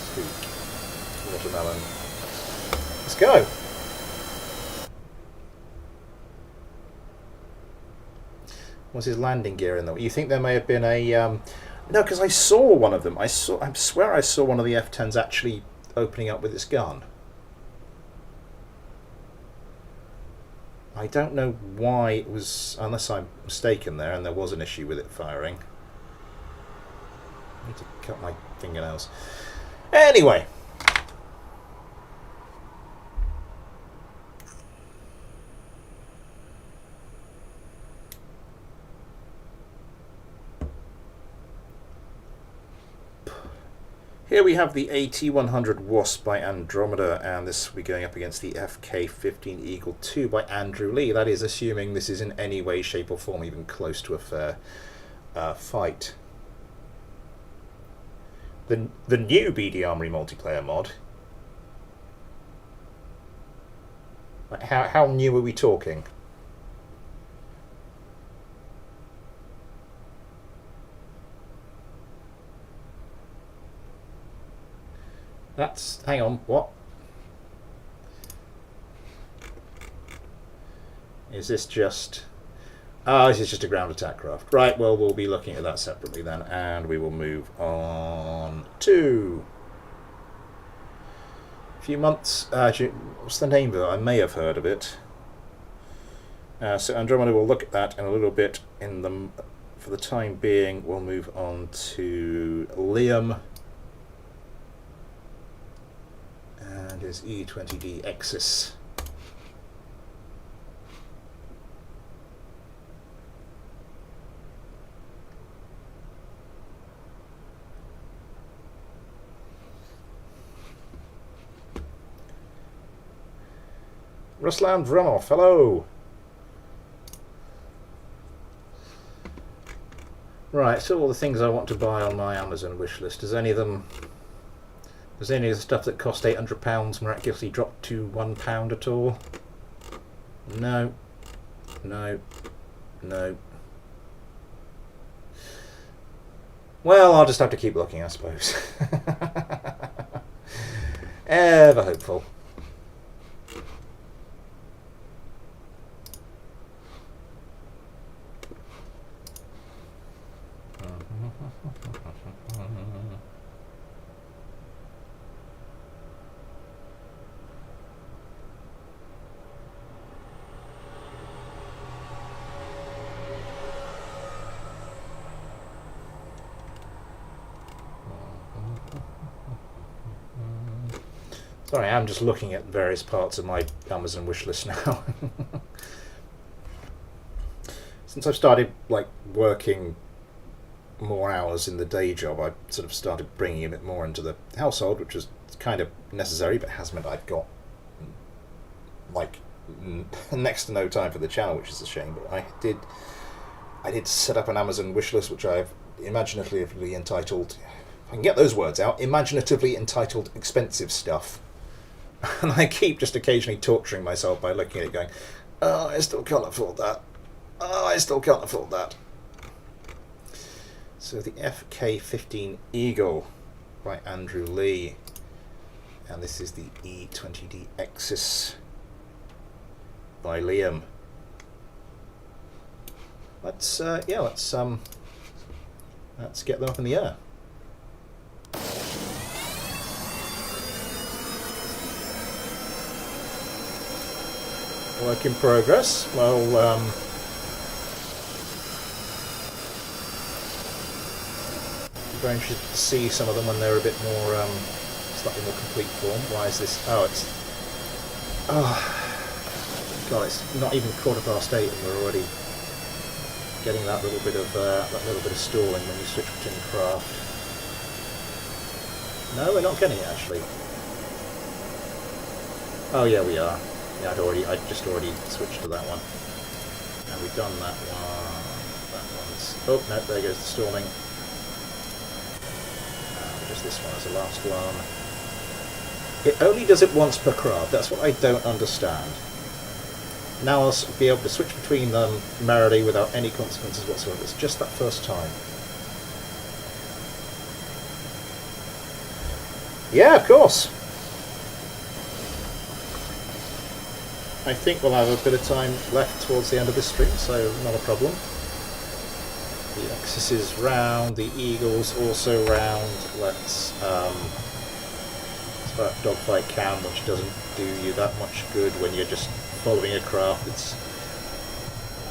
Spook, Watermelon. Let's go! What's his landing gear in there? You think there may have been a... No, because I saw one of them. I swear I saw one of the F-10s actually opening up with its gun. I don't know why it was, unless I'm mistaken there, and there was an issue with it firing. I need to cut my fingernails. Anyway. Here we have the AT-100 Wasp by Andromeda, and this will be going up against the FK-15 Eagle 2 by Andrew Lee. That is assuming this is in any way, shape or form even close to a fair fight. The new BD Armory multiplayer mod. How new are we talking? That's... hang on, what? Is this just... ah, this is just a ground attack craft. Right, well, we'll be looking at that separately then, and we will move on to... a few months... what's the name of it? I may have heard of it. So Andromeda will look at that in a little bit. For the time being, we'll move on to Liam and his E20D Exis. Ruslan Vronov, hello! Right, so all the things I want to buy on my Amazon wish list, does any of the stuff that cost £800 miraculously drop to £1 at all? No. No. No. Well, I'll just have to keep looking, I suppose. Ever hopeful. Sorry, I'm just looking at various parts of my Amazon wishlist now. Since I've started working more hours in the day job, I sort of started bringing a bit more into the household, which is kind of necessary, but has meant I've got next to no time for the channel, which is a shame. But I did set up an Amazon wishlist, which I've imaginatively entitled, if I can get those words out, imaginatively entitled expensive stuff. And I keep just occasionally torturing myself by looking at it going, oh, I still can't afford that. Oh, I still can't afford that. So the FK-15 Eagle by Andrew Lee. And this is the E20D Exis by Liam. Let's get them up in the air. Work in progress. Well, very interested to see some of them when they're a bit more, slightly more complete form. Why is this? Oh, God, it's not even 8:15, and we're already getting that little bit of stalling when you switch between craft. No, we're not getting it actually. Oh yeah, we are. Yeah, I'd just already switched to that one. And we've done that one. That one's... oh, no, there goes the stalling. Just this one as the last one. It only does it once per craft. That's what I don't understand. Now I'll be able to switch between them merrily without any consequences whatsoever. It's just that first time. Yeah, of course. I think we'll have a bit of time left towards the end of this stream, so not a problem. The Exis is round, the Eagle's also round. Let's start dogfight cam, which doesn't do you that much good when you're just following a craft. It's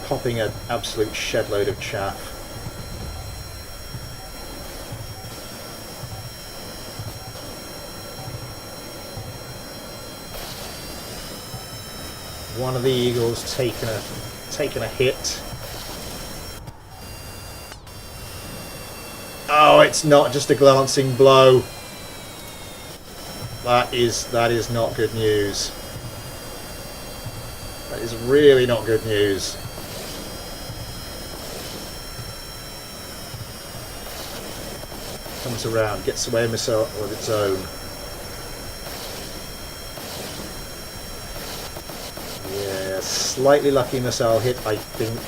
popping an absolute shed load of chaff. One of the Eagles taken a hit. Oh, it's not just a glancing blow. That is not good news. That is really not good news. Comes around, gets away a missile of its own. Yeah, slightly lucky missile hit, I think.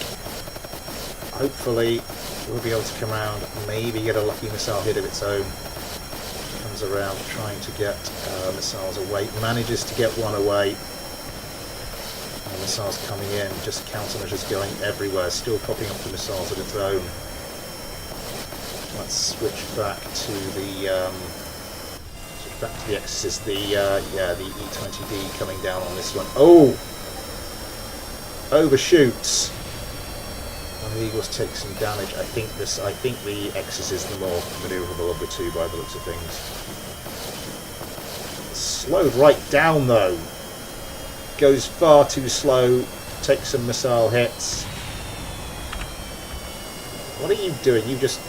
Hopefully we'll be able to come around, maybe get a lucky missile hit of its own. Come comes around trying to get missiles away, manages to get one away. And missiles coming in, just countermeasures going everywhere, still popping up the missiles of its own. Let's switch back to the Exorcist. The E20D coming down on this one. Oh, overshoots. And the Eagles take some damage. I think the Exorcist is the more manoeuvrable of the two by the looks of things. Slowed right down though. Goes far too slow. Takes some missile hits. What are you doing? You just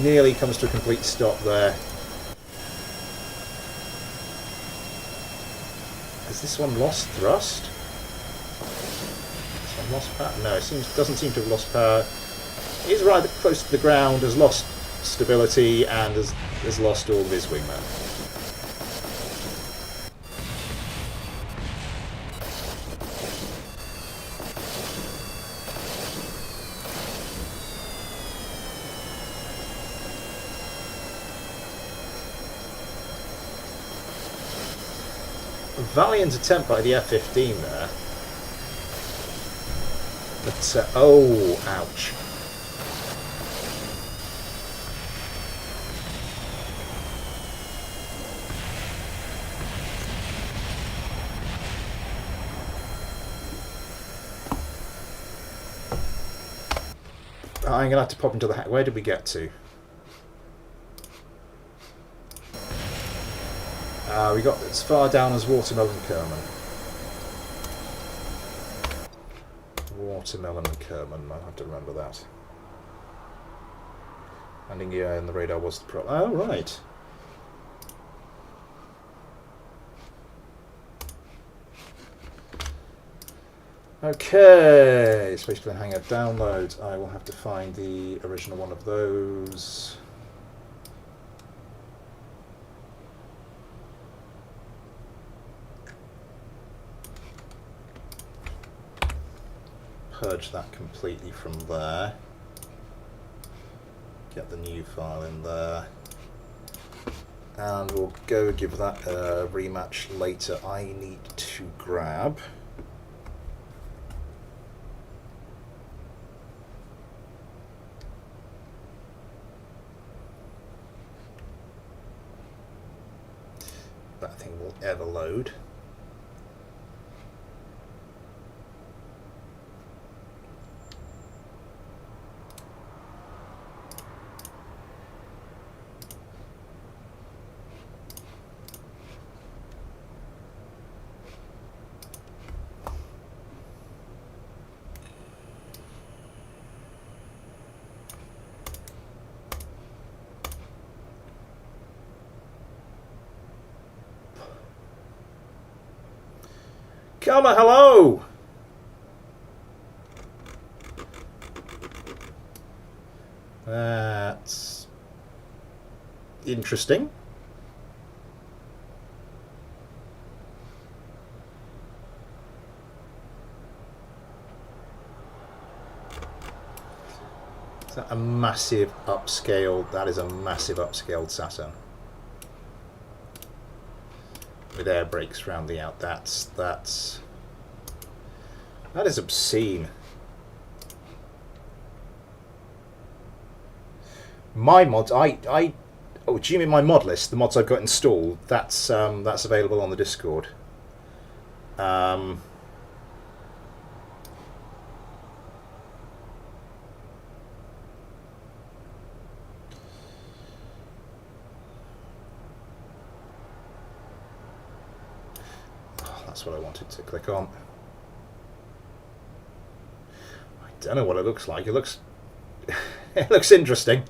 nearly comes to a complete stop there. Has this one lost thrust? This one lost power? No, it doesn't seem to have lost power. It is rather close to the ground, has lost stability, and has lost all of his wingmen. Valiant attempt by the F-15 there. But, oh, ouch. I'm going to have to pop into the hack. Where did we get to? We got as far down as Watermelon Kerman. Watermelon and Kerman, I'll have to remember that. Landing gear in the radar was the problem. Oh, right. Okay, Spaceplane Hangar download. I will have to find the original one of those. Purge that completely from there. Get the new file in there. And we'll go give that a rematch later. I need to grab that thing will ever load. Karma, hello! That's interesting. Is that a massive upscale? That is a massive upscaled Saturn. With air brakes round the out. That is obscene. My mods, oh, do you mean my mod list? The mods I've got installed. That's available on the Discord. That's what I wanted to click on. I don't know what it looks like. It looks it looks interesting.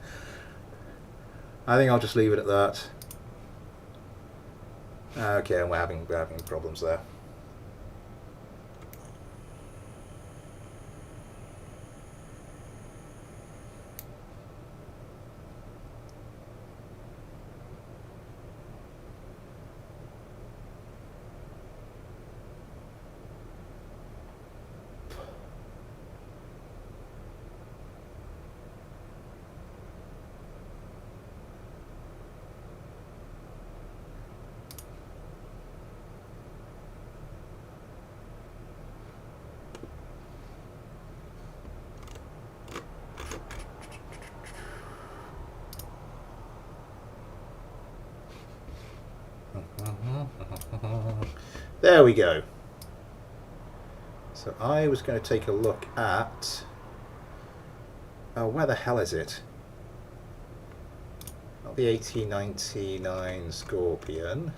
I think I'll just leave it at that. Okay, and we're having problems there. There we go. So I was going to take a look at... Oh, where the hell is it? Not the 1899 Scorpion.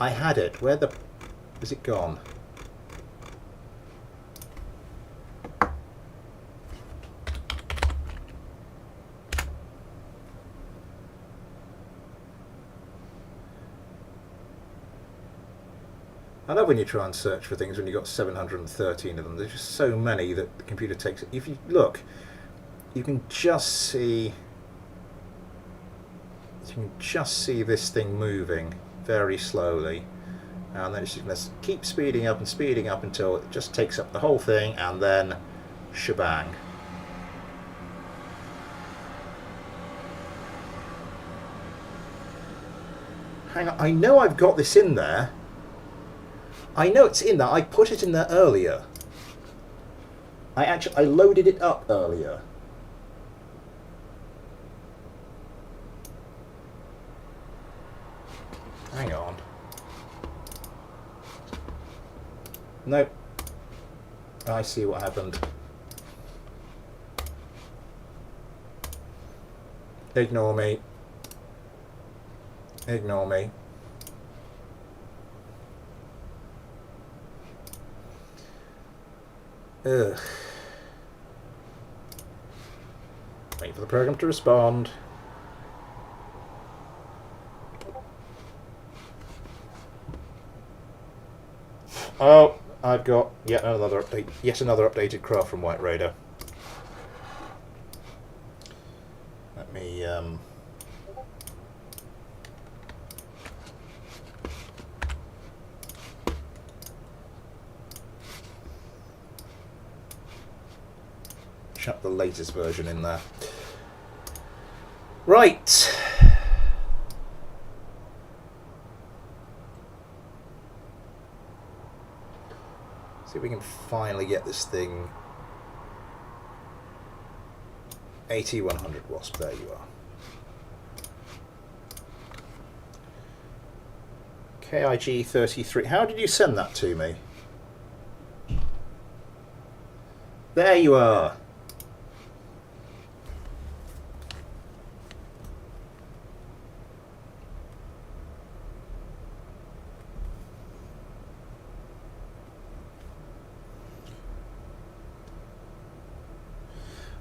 I had it. Where the... Is it gone? I love when you try and search for things when you've got 713 of them. There's just so many that the computer takes. If you look, you can just see this thing moving very slowly, and then it's just going to keep speeding up until it just takes up the whole thing, and then shebang. Hang on, I know I've got this in there. I know it's in there. I put it in there earlier. I loaded it up earlier. Hang on. Nope. I see what happened. Ignore me. Ignore me. Ugh. Wait for the program to respond. Oh, I've got yet another updated craft from White Raider. Let me chuck the latest version in there. Right. See if we can finally get this thing. 8100 Wasp, there you are. KIG 33. How did you send that to me? There you are.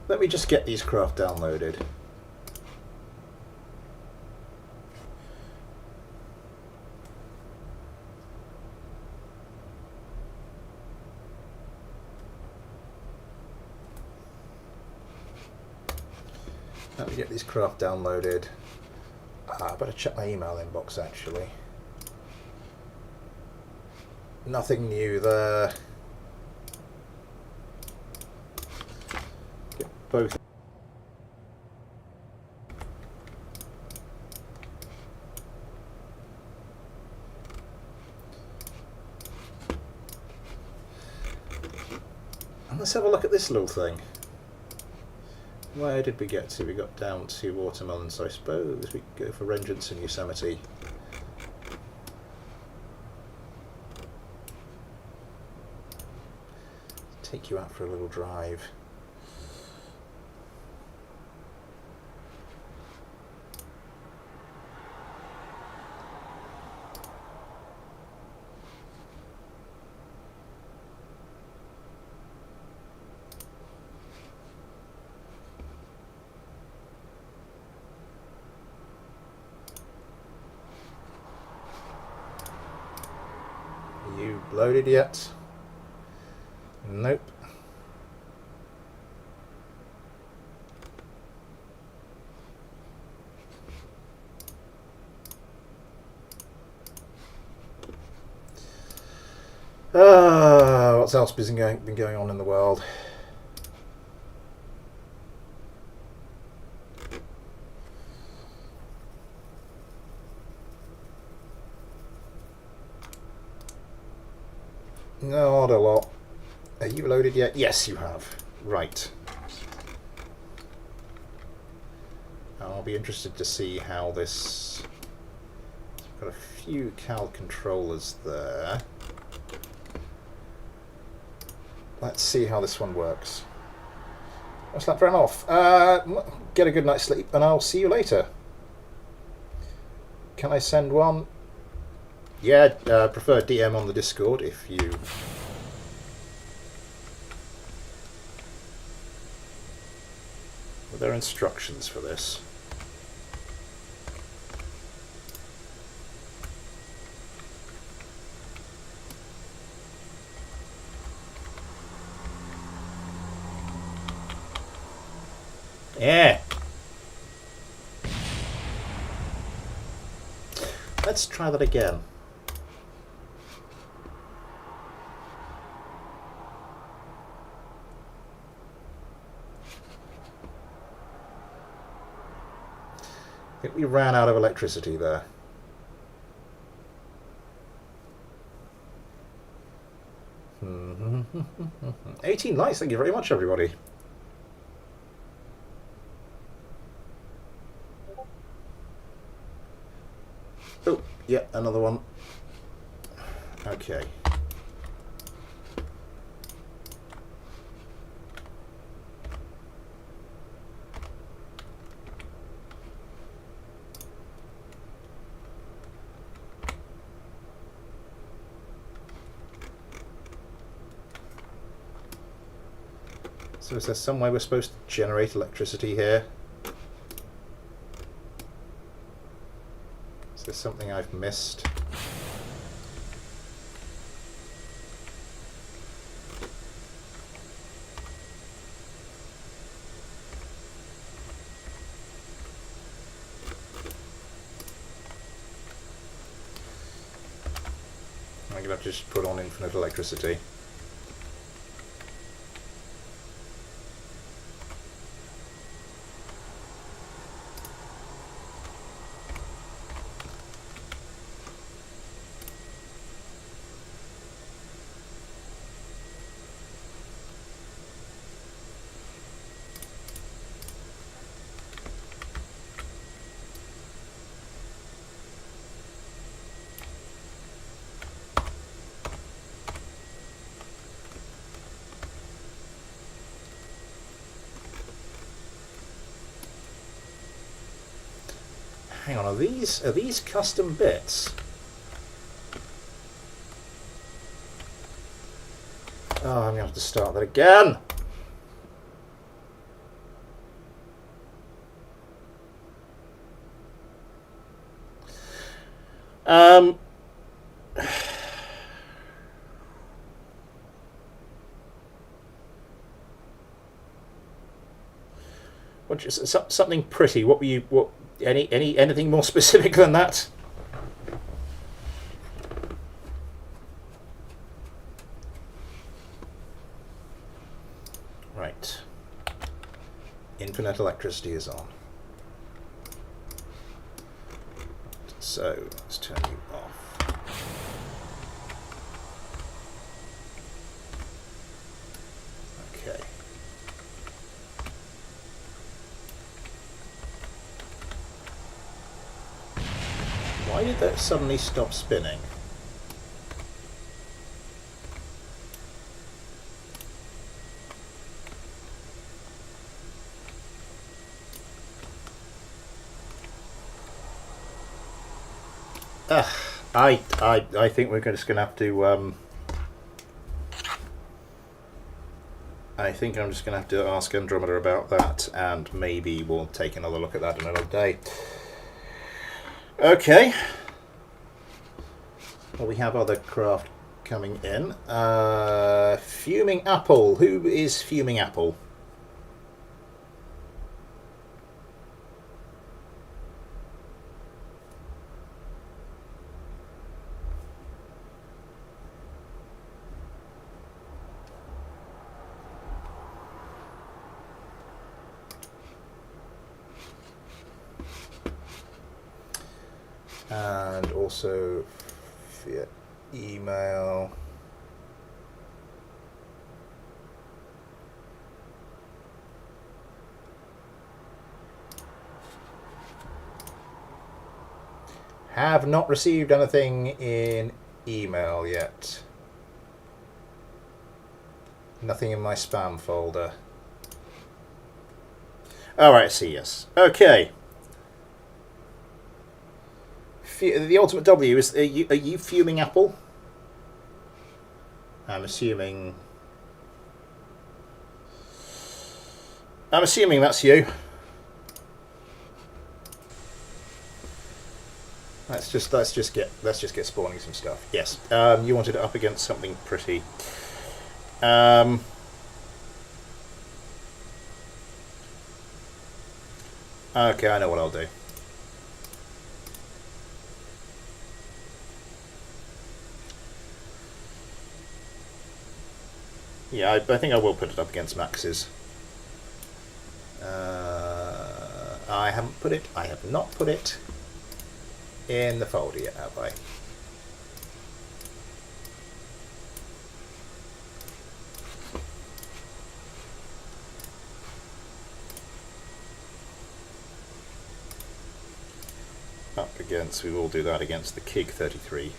Let me just get these craft downloaded. Let me get these craft downloaded. I better check my email inbox actually. Nothing new there. Get both. And let's have a look at this little thing. Where did we get to? We got down to watermelon, so I suppose we could go for Vengeance in Yosemite. Take you out for a little drive. You loaded yet? Nope. What else been going on in the world? Not a lot. Are you loaded yet? Yes, you have. Right. I'll be interested to see how this Got a few CAL controllers there. Let's see how this one works. That's that ran off. Get a good night's sleep, and I'll see you later. Can I send one? Yeah, prefer DM on the Discord if you... Were there instructions for this? Yeah. Let's try that again. I think we ran out of electricity there. Mm-hmm. 18 likes, thank you very much, everybody. Oh, yeah, another one. Okay. So is there some way we're supposed to generate electricity here? Is there something I've missed? I'm going to have to just put on infinite electricity. Hang on, are these custom bits? Oh, I'm gonna have to start that again. Something pretty. What were you? What? Anything more specific than that? Right. Infinite electricity is on. So let's turn you off. Okay. Why did that suddenly stop spinning? I think we're just going to have to. I think I'm just going to have to ask Andromeda about that, and maybe we'll take another look at that another day. Okay. Well, we have other craft coming in. Fuming Apple. Who is Fuming Apple? And also via email. Have not received anything in email yet. Nothing in my spam folder. Alright, I see, yes. Okay. The ultimate W is... Are you fuming Apple? I'm assuming that's you. Let's just get spawning some stuff. Yes. You wanted it up against something pretty. Okay, I know what I'll do. Yeah, I think I will put it up against Max's. I haven't put it. I have not put it in the folder yet, have I? Up against, we will do that against the KIG 33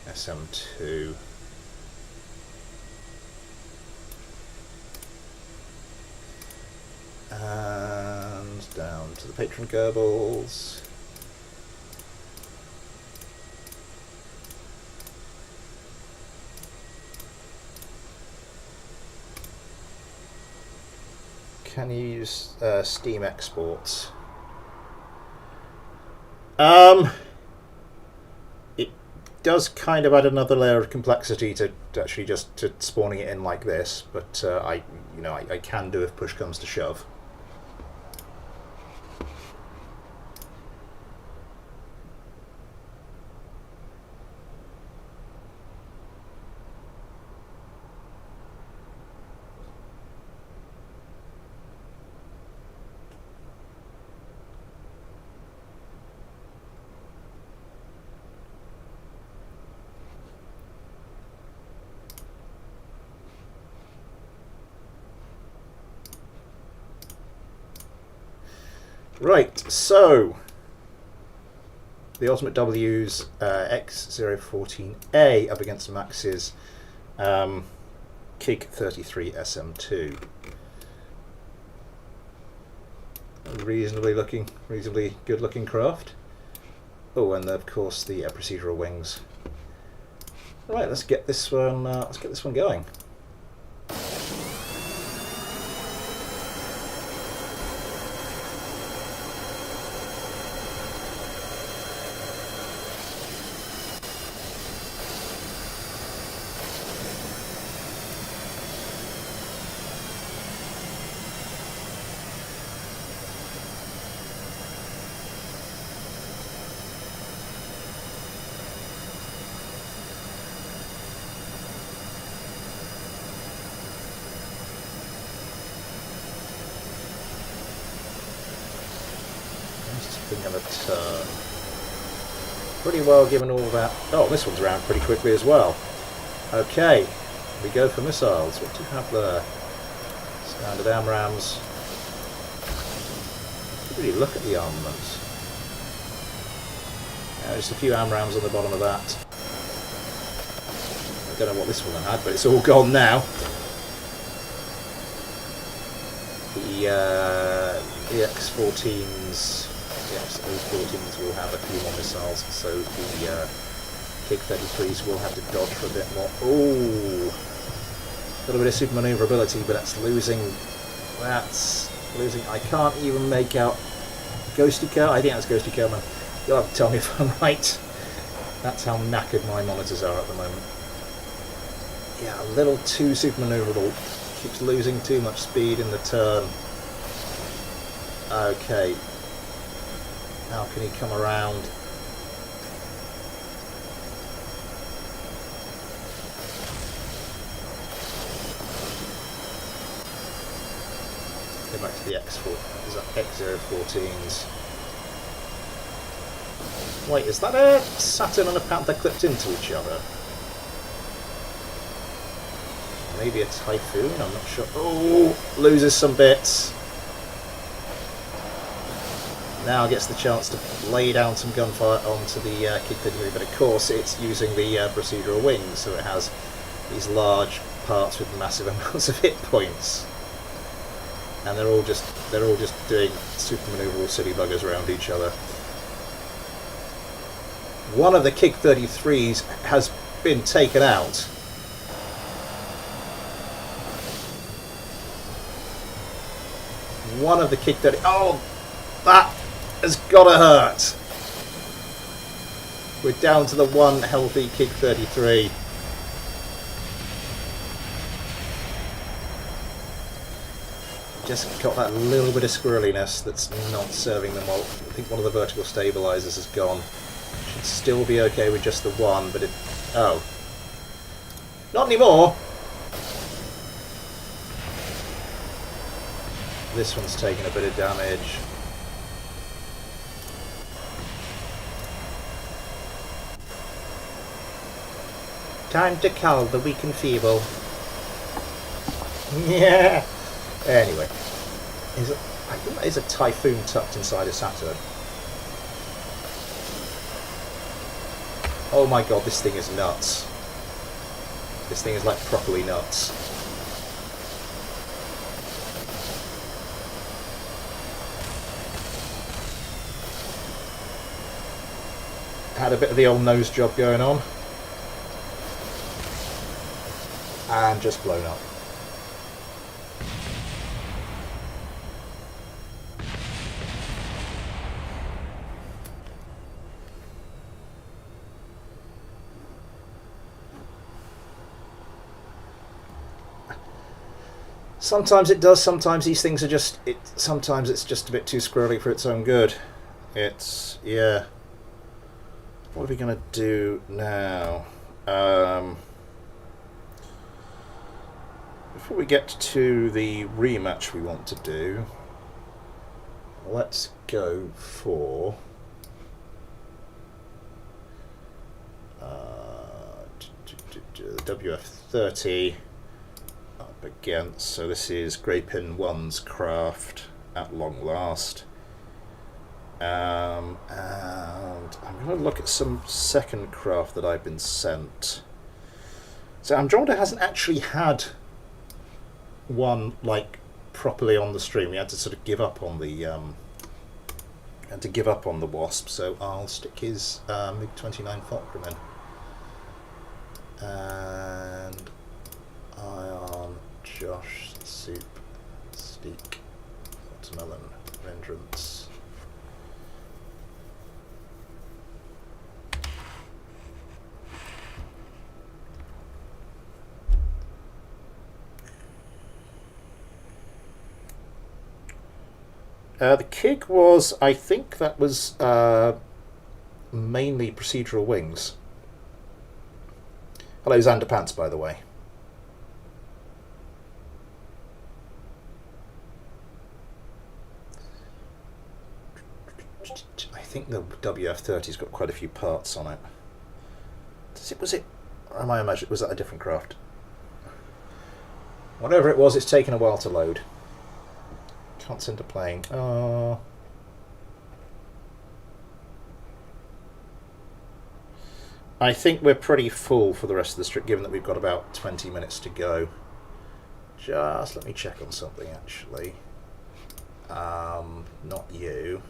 SM2. And down to the patron Kerbals. Can you use Steam exports? It does kind of add another layer of complexity to actually just to spawning it in like this, but I can do if push comes to shove. Right, so the Ultimate W's X014A up against Max's KIG 33 SM2. Reasonably good looking craft. Oh, and of course the procedural wings. Right, let's get this one. Let's get this one going. Pretty well given all that. Oh, this one's around pretty quickly as well. Okay, we go for missiles. What do you have there? Standard AMRAAMs. Really look at the armaments. Just a few AMRAAMs on the bottom of that. I don't know what this one had, but it's all gone now. The X-14s. Yes, those 14s will have a few more missiles, so the KIG 33s will have to dodge for a bit more. Ooh! A little bit of super maneuverability, but that's losing. I can't even make out. Ghosty Kerr? I think that's Ghosty Kerman. You'll have to tell me if I'm right. That's how knackered my monitors are at the moment. Yeah, a little too super maneuverable. Keeps losing too much speed in the turn. Okay. How can he come around? Go back to the X014s. Wait, is that a Saturn and a Panther clipped into each other? Maybe a Typhoon, I'm not sure. Oh, loses some bits. Now gets the chance to lay down some gunfire onto the Kig 33, but of course it's using the procedural wings, so it has these large parts with massive amounts of hit points, and they're all just doing super maneuverable silly buggers around each other. One of the Kig 33s has been taken out. One of the Kig 30. Oh, that has gotta hurt. We're down to the one healthy Kig 33. Just got that little bit of squirreliness that's not serving them well. I think one of the vertical stabilizers has gone. Should still be okay with just the one, but it... Oh. Not anymore! This one's taking a bit of damage. Time to cull the weak and feeble. Yeah! Anyway. I think that is a Typhoon tucked inside a Saturn. Oh my god, this thing is nuts. This thing is like properly nuts. Had a bit of the old nose job going on. And just blown up. Sometimes it does, sometimes these things are just... sometimes it's just a bit too squirrely for its own good. It's... yeah. What are we going to do now? Before we get to the rematch we want to do, let's go for... the WF-30 up against, so this is Grey Pin 1's craft at long last. And I'm going to look at some second craft that I've been sent. So Andromeda hasn't actually had one like properly on the stream. We had to sort of give up on the Wasp. So I'll stick his MiG-29 Fulcrum in, and Ion, Josh, Soup, Steak, Watermelon, Vengeance. The Kig was, I think that was mainly procedural wings. Hello, Xander Pants, by the way. I think the WF-30's got quite a few parts on it. Was it, or am I imagining, was that a different craft? Whatever it was, it's taken a while to load. Can't send a plane. Oh. I think we're pretty full for the rest of the strip, given that we've got about 20 minutes to go. Just let me check on something, actually. Not you.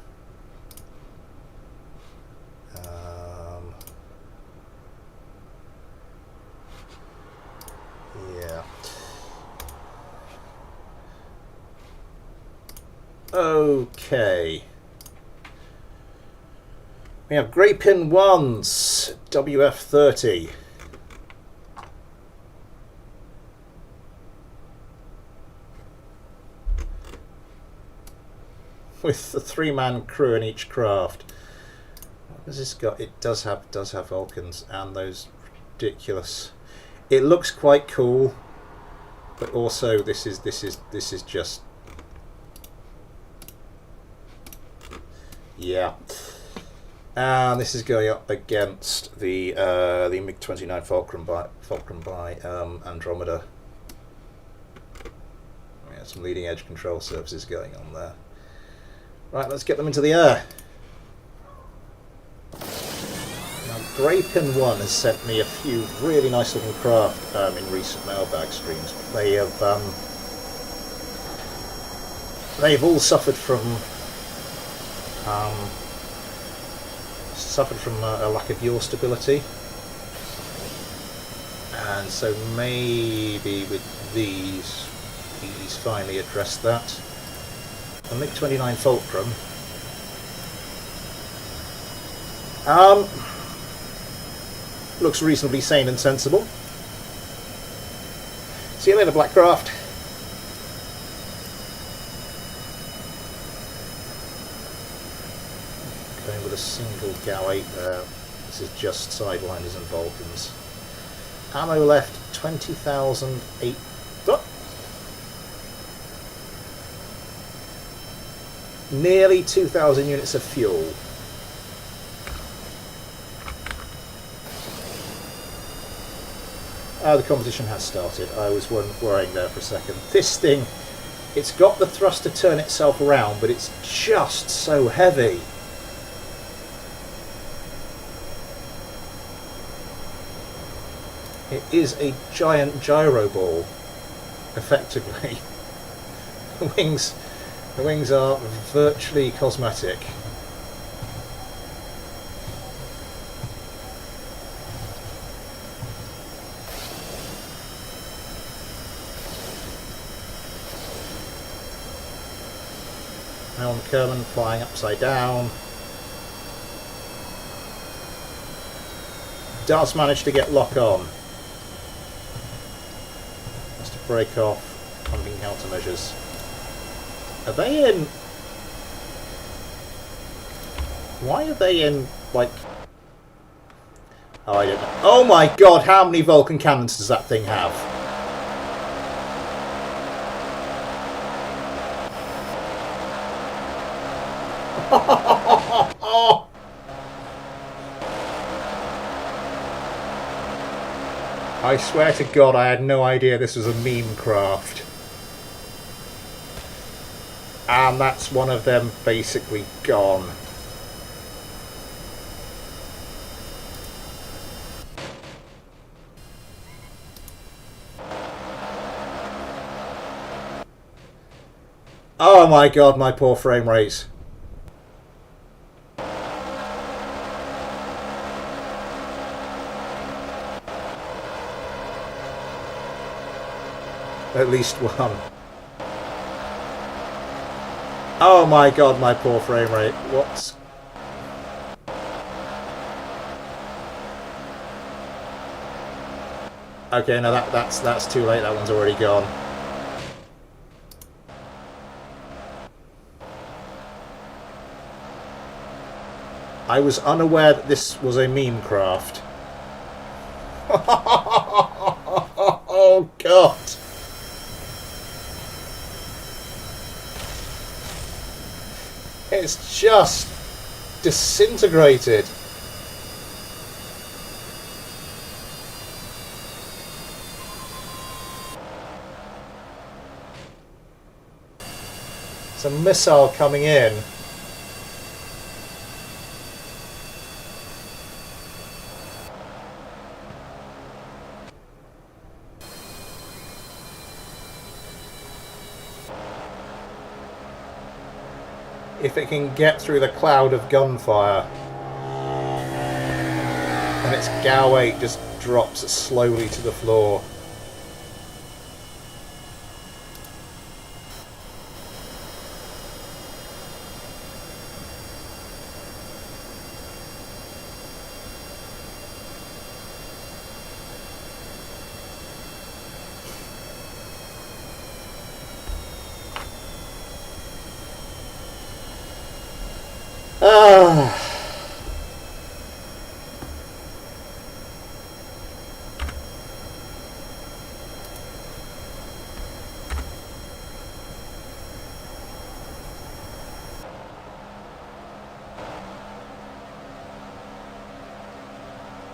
Yeah. Okay. We have Grey Pin 1's WF-30. With the 3-man crew in each craft. What has this got? It does have Vulcans and those ridiculous. It looks quite cool, but also this is just. Yeah, and this is going up against the MiG-29 Fulcrum by Andromeda. Yeah, some leading edge control services going on there. Right, let's get them into the air. Now, Graypin 1 has sent me a few really nice looking craft in recent Mailbag streams. They have they've all suffered from a lack of yaw stability, and so maybe with these he's finally addressed that. The MiG-29 Fulcrum. Looks reasonably sane and sensible. See you later, Blackcraft. Going with a single GAU-8 there. This is just Sidewinders and Vulcans. Ammo left 20,008. Oh! Nearly 2,000 units of fuel. The competition has started. I was worrying there for a second. This thing, it's got the thrust to turn itself around, but it's just so heavy. It is a giant gyro ball, effectively. The wings are virtually cosmetic. Now on Kerman flying upside down. Does manage to get lock on. Has to break off pumping countermeasures. Are they in... Why are they in, like... Oh, I don't know. Oh my god, how many Vulcan cannons does that thing have? I swear to god I had no idea this was a meme craft. And that's one of them basically gone. Oh my god, my poor frame rate. At least one. Oh my god, my poor frame rate. What's... Okay, no, that's too late. That one's already gone. I was unaware that this was a meme craft. Oh god. It's just disintegrated. It's a missile coming in. If it can get through the cloud of gunfire, and its GAU-8 just drops slowly to the floor.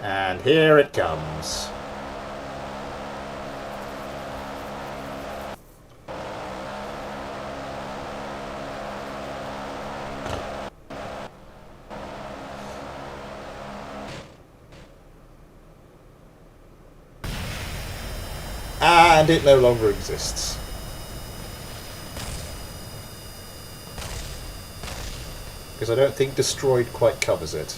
And here it comes. And it no longer exists. Because I don't think destroyed quite covers it.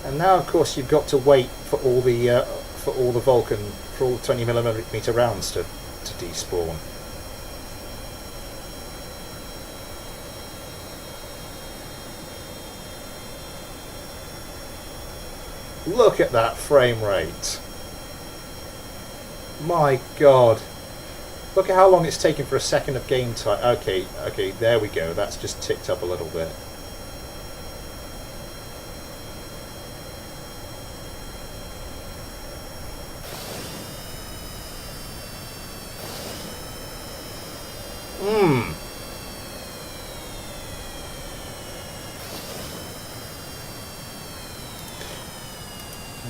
And now, of course, you've got to wait for all the Vulcan, for all the 20mm rounds to despawn. Look at that frame rate. My God. Look at how long it's taken for a second of game time. Okay, there we go. That's just ticked up a little bit.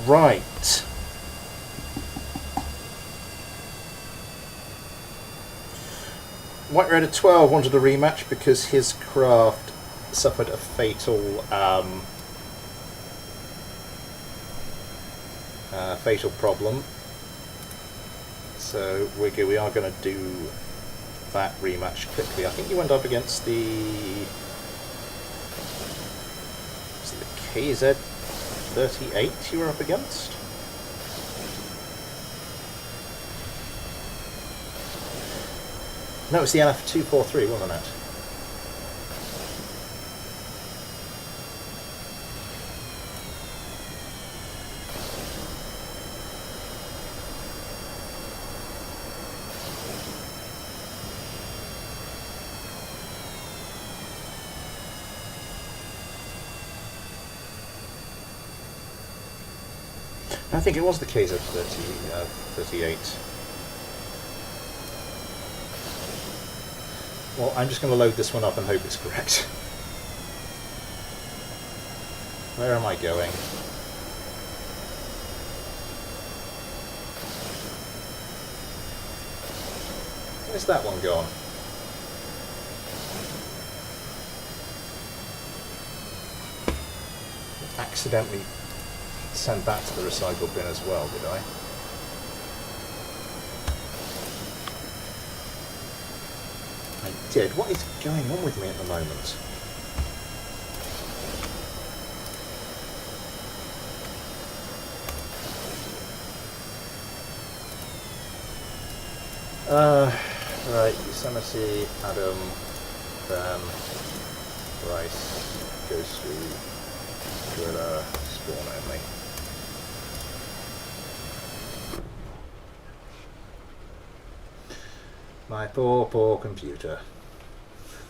Right. White Red 12 wanted a rematch because his craft suffered a fatal fatal problem. So we are going to do that rematch quickly. I think you went up against the KZ38 you were up against? No, it's the LF243, wasn't it? I think it was the KZ38. Well, I'm just going to load this one up and hope it's correct. Where am I going? Where's that one gone? Accidentally send that to the recycle bin as well, did I? I did. What is going on with me at the moment? Right, Yosemite, Adam, then Rice goes through Gorilla, spawn only. My poor computer.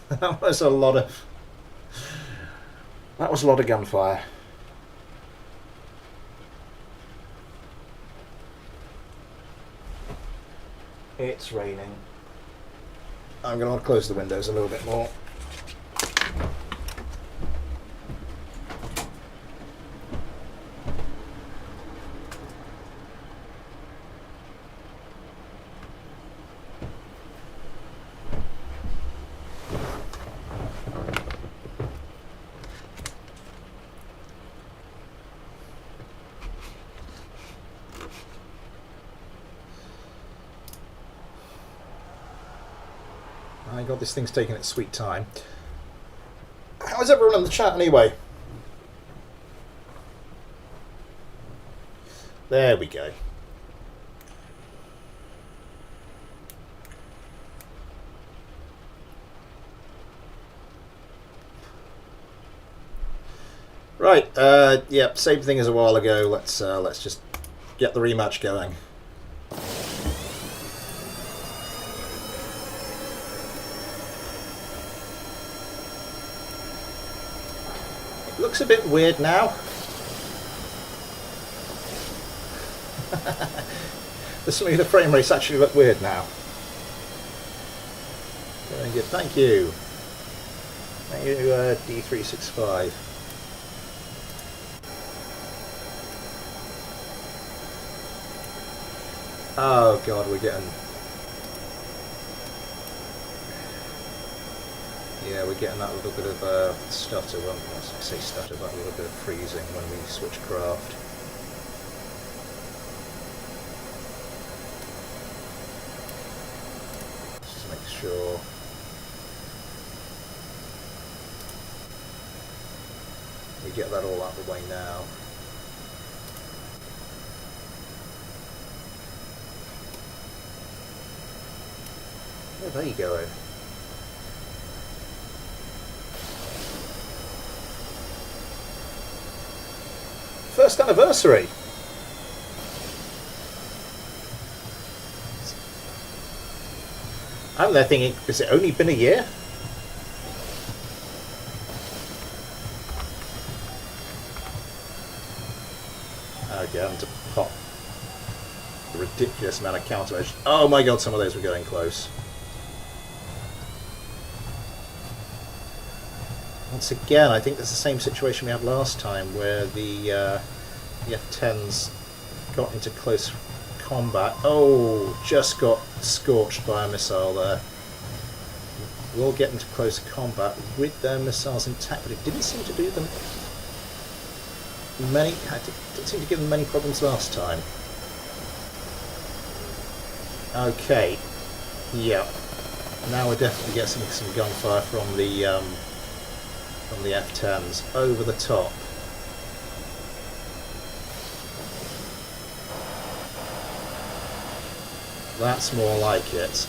That was a lot of gunfire. It's raining. I'm going to close the windows a little bit more. My God, this thing's taking its sweet time. How is everyone in the chat anyway? There we go. Right, yep, same thing as a while ago. Let's just get the rematch going. Looks a bit weird now. The smoother frame rates actually look weird now. Very good, thank you. Thank you, D365. Oh god, we're getting... Yeah, we're getting that little bit of stutter, well, I say stutter, that little bit of freezing when we switch craft. Just make sure... we get that all out of the way now. Yeah, there you go. First anniversary! I'm there thinking, has it only been a year? Again, to pop a ridiculous amount of countermeasures. Oh my god, some of those were going close. Once again, I think there's the same situation we had last time, where the F-10s got into close combat. Oh, just got scorched by a missile there. Will get into close combat with their missiles intact, but it didn't seem to do them many. Didn't seem to give them many problems last time. Okay, yeah. Now we're definitely getting some gunfire from the F-10s over the top. That's more like it.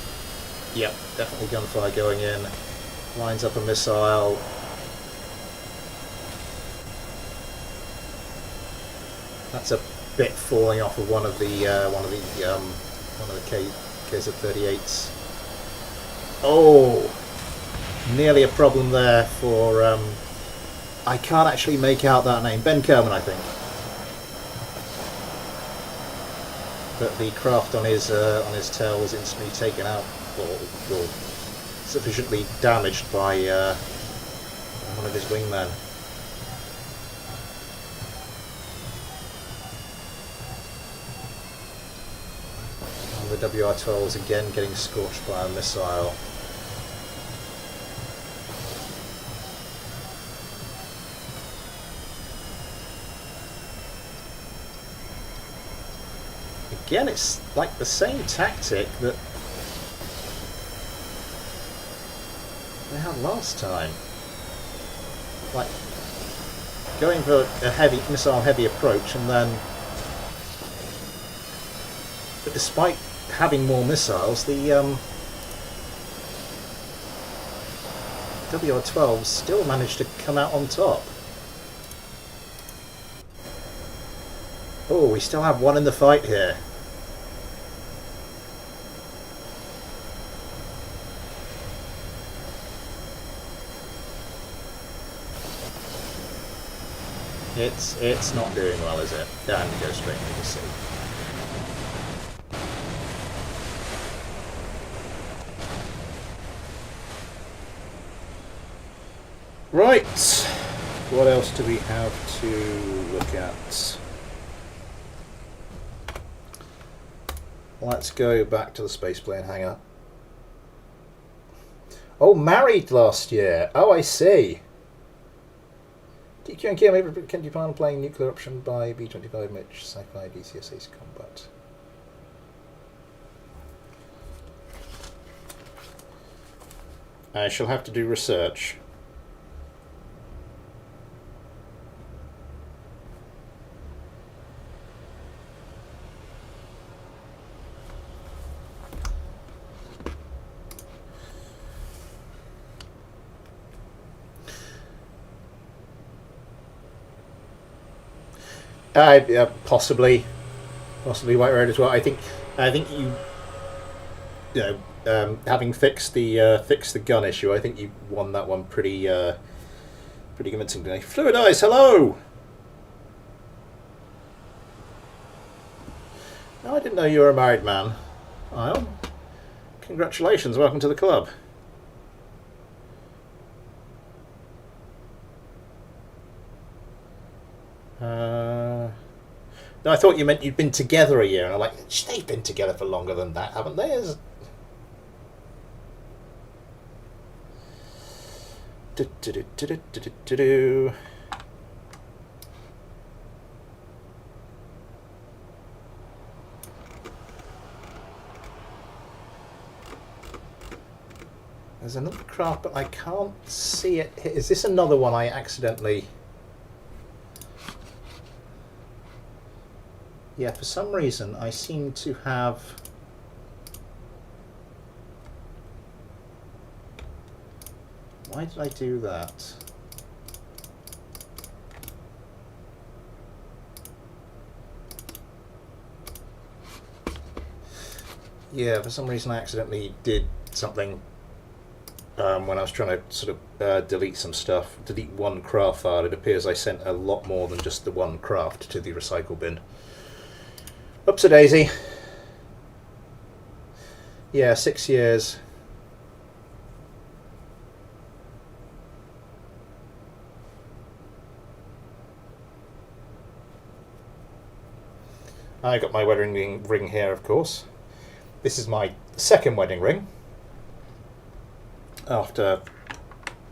Yep, definitely gunfire going in. Lines up a missile. That's a bit falling off of one of the KZ-38s. Oh, nearly a problem there for I can't actually make out that name. Ben Kerman, I think. But the craft on his tail was instantly taken out, or sufficiently damaged by one of his wingmen. And the WR-12 was again getting scorched by a missile. Again, it's like the same tactic that they had last time. Like going for a heavy missile-heavy approach, and then, but despite having more missiles, the WR-12 still managed to come out on top. Oh, we still have one in the fight here. It's not doing well, is it? And go straight into the sea. Right. What else do we have to look at? Let's go back to the spaceplane hangar. Oh, married last year. Oh, I see. DQ and Kia, maybe can you plan on playing nuclear option by B-25 Mitch Sci-Fi DCS Ace Combat? I shall have to do research. Possibly White Road as well. I think having fixed the gun issue, I think you won that one pretty convincingly. Fluid Eyes, hello. No, I didn't know you were a married man. Well, congratulations. Welcome to the club. No, thought you meant you'd been together a year, and I'm like, they've been together for longer than that, haven't they? There's another craft, but I can't see it. Is this another one I accidentally... Yeah, for some reason I seem to have... Why did I do that? Yeah, for some reason I accidentally did something when I was trying to sort of delete some stuff. Delete one craft file. It appears I sent a lot more than just the one craft to the recycle bin. Oops-a-daisy. Yeah, 6 years. I got my wedding ring here, of course. This is my second wedding ring. After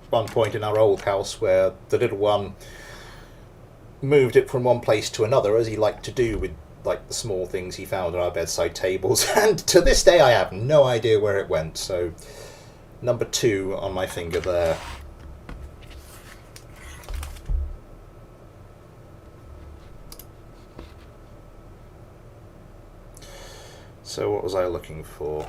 one point in our old house where the little one moved it from one place to another, as he liked to do with like the small things he found on our bedside tables, and to this day I have no idea where it went. So number 2 on my finger there. So what was I looking for?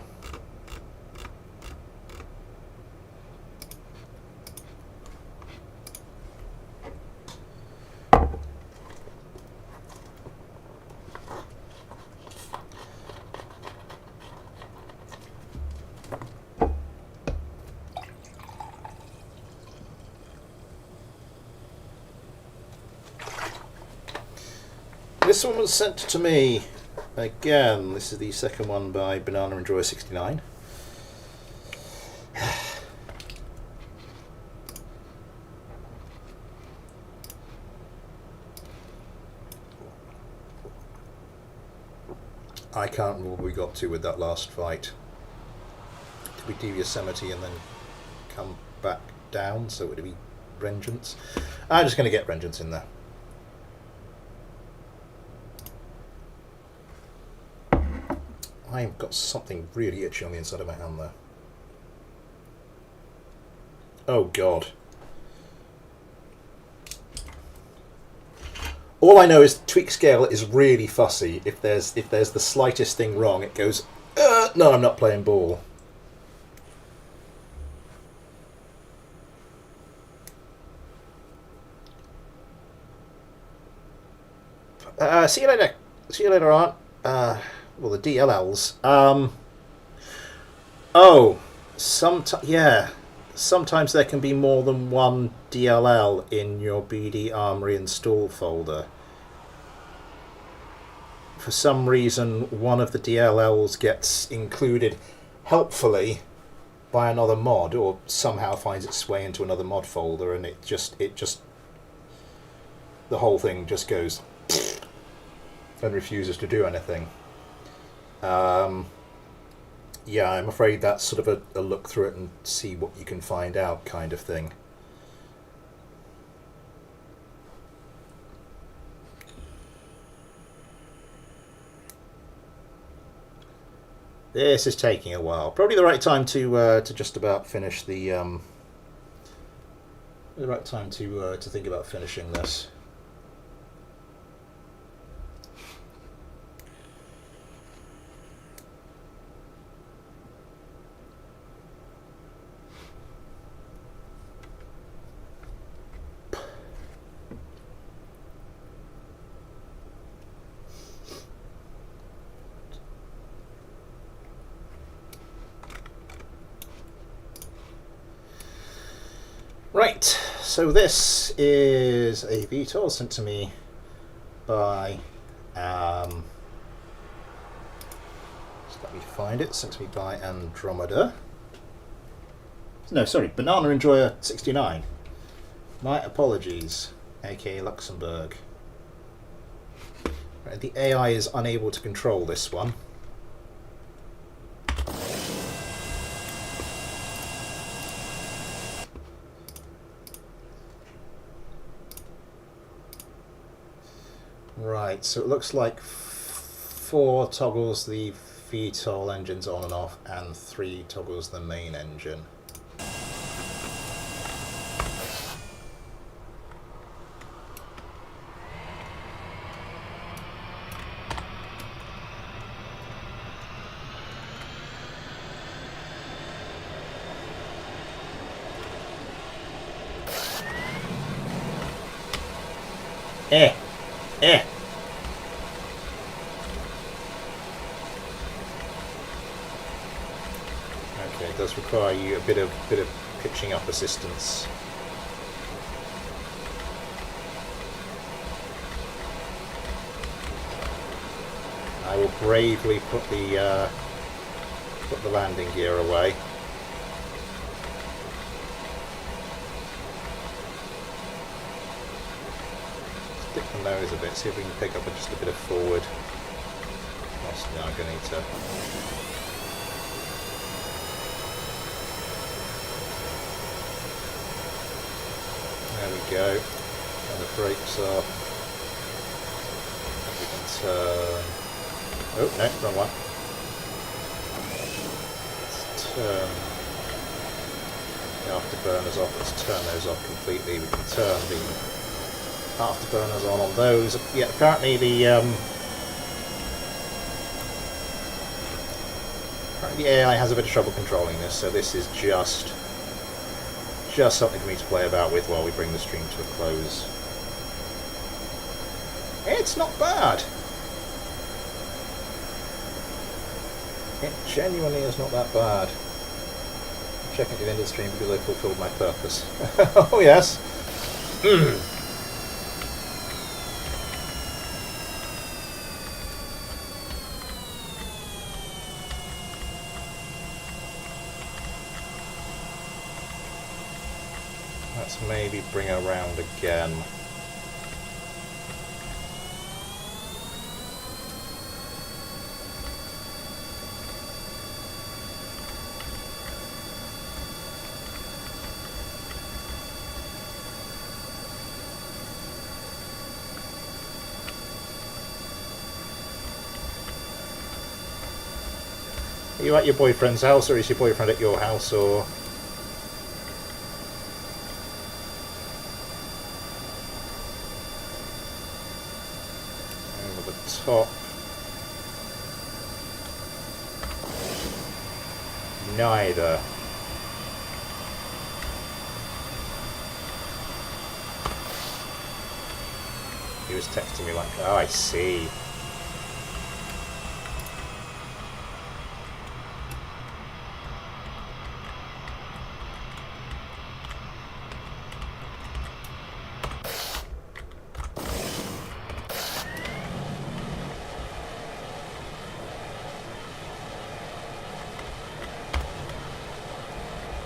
This one was sent to me again. This is the second one by Banana Enjoyer 69. I can't remember what we got to with that last fight. Did we do Yosemite and then come back down? So would it be Vengeance? I'm just going to get Vengeance in there. I've got something really itchy on the inside of my hand there. Oh God. All I know is tweak scale is really fussy. If there's the slightest thing wrong, it goes, no, I'm not playing ball. See you later. See you later, Aunt. Well, the DLLs. Yeah. Sometimes there can be more than one DLL in your BD Armory install folder. For some reason, one of the DLLs gets included helpfully by another mod, or somehow finds its way into another mod folder, and it just the whole thing just goes and refuses to do anything. Yeah, I'm afraid that's sort of a look through it and see what you can find out kind of thing. This is taking a while. Probably the right time to just about finish the right time to think about finishing this. Right, so this is a VTOL sent to me by, just let me find it, sent to me by Andromeda. No, sorry, Banana Enjoyer 69. My apologies, aka Luxembourg. Right, the AI is unable to control this one. Right, so it looks like 4 toggles the VTOL engines on and off, and 3 toggles the main engine. Eh! Okay, it does require you a bit of pitching up assistance. I will bravely put the landing gear away. Stick the nose a bit, see if we can pick up just a bit of forward. Now I'm going to need to. There we go. And the brakes are. We can turn. Oh no, wrong one. Let's turn the afterburners off. Let's turn those off completely. We can turn the afterburners on those. Yeah, apparently the AI has a bit of trouble controlling this, so this is just something for me to play about with while we bring the stream to a close. It's not bad. It genuinely is not that bad. I'm checking at the end of the stream because I fulfilled my purpose. Oh yes. Let's maybe bring her around again. Are you at your boyfriend's house, or is your boyfriend at your house, or...? Over the top. Neither. He was texting me like, oh, I see.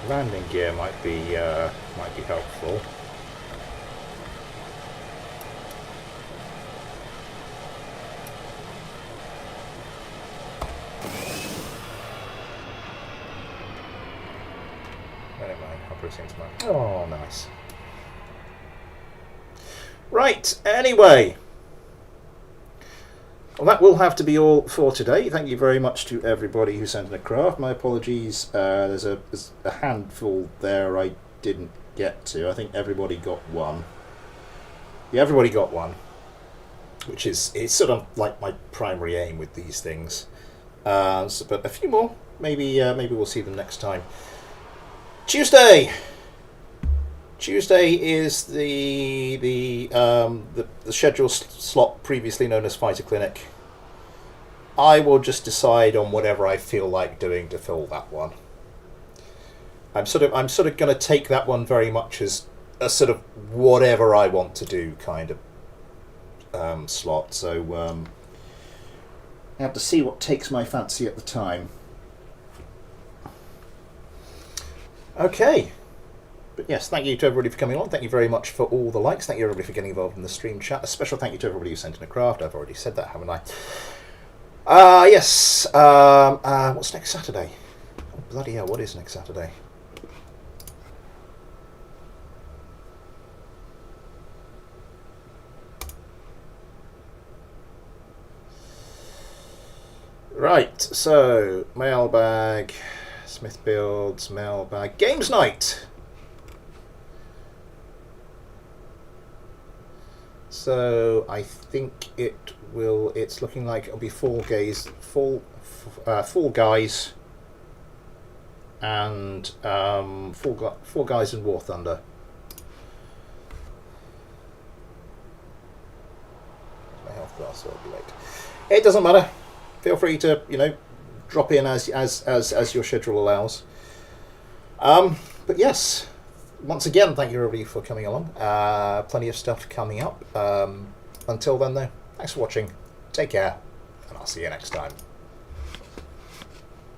Landing gear might be helpful. Never mind, I'll put it into my... Oh, nice. Right, anyway. Well, that will have to be all for today. Thank you very much to everybody who sent in a craft. My apologies. There's a handful there I didn't get to. I think everybody got one. Yeah, everybody got one, which is it's sort of like my primary aim with these things. But a few more. Maybe we'll see them next time. Tuesday. Tuesday is the schedule slot previously known as Fighter Clinic. I will just decide on whatever I feel like doing to fill that one. I'm sort of going to take that one very much as a sort of whatever I want to do kind of slot. So I have to see what takes my fancy at the time. Okay. But yes, thank you to everybody for coming on. Thank you very much for all the likes. Thank you everybody for getting involved in the stream chat. A special thank you to everybody who sent in a craft. I've already said that, haven't I? Yes. What's next Saturday? Oh, bloody hell, what is next Saturday? Right, so Mailbag, Smith Builds, Mailbag, Games Night. So I think it's looking like it'll be Fall Guys, and Fall Guys and War Thunder. My health bar, so I'll be late. It doesn't matter. Feel free to, drop in as your schedule allows. But yes, once again, thank you everybody for coming along. Plenty of stuff coming up. Until then, though, thanks for watching. Take care, and I'll see you next time.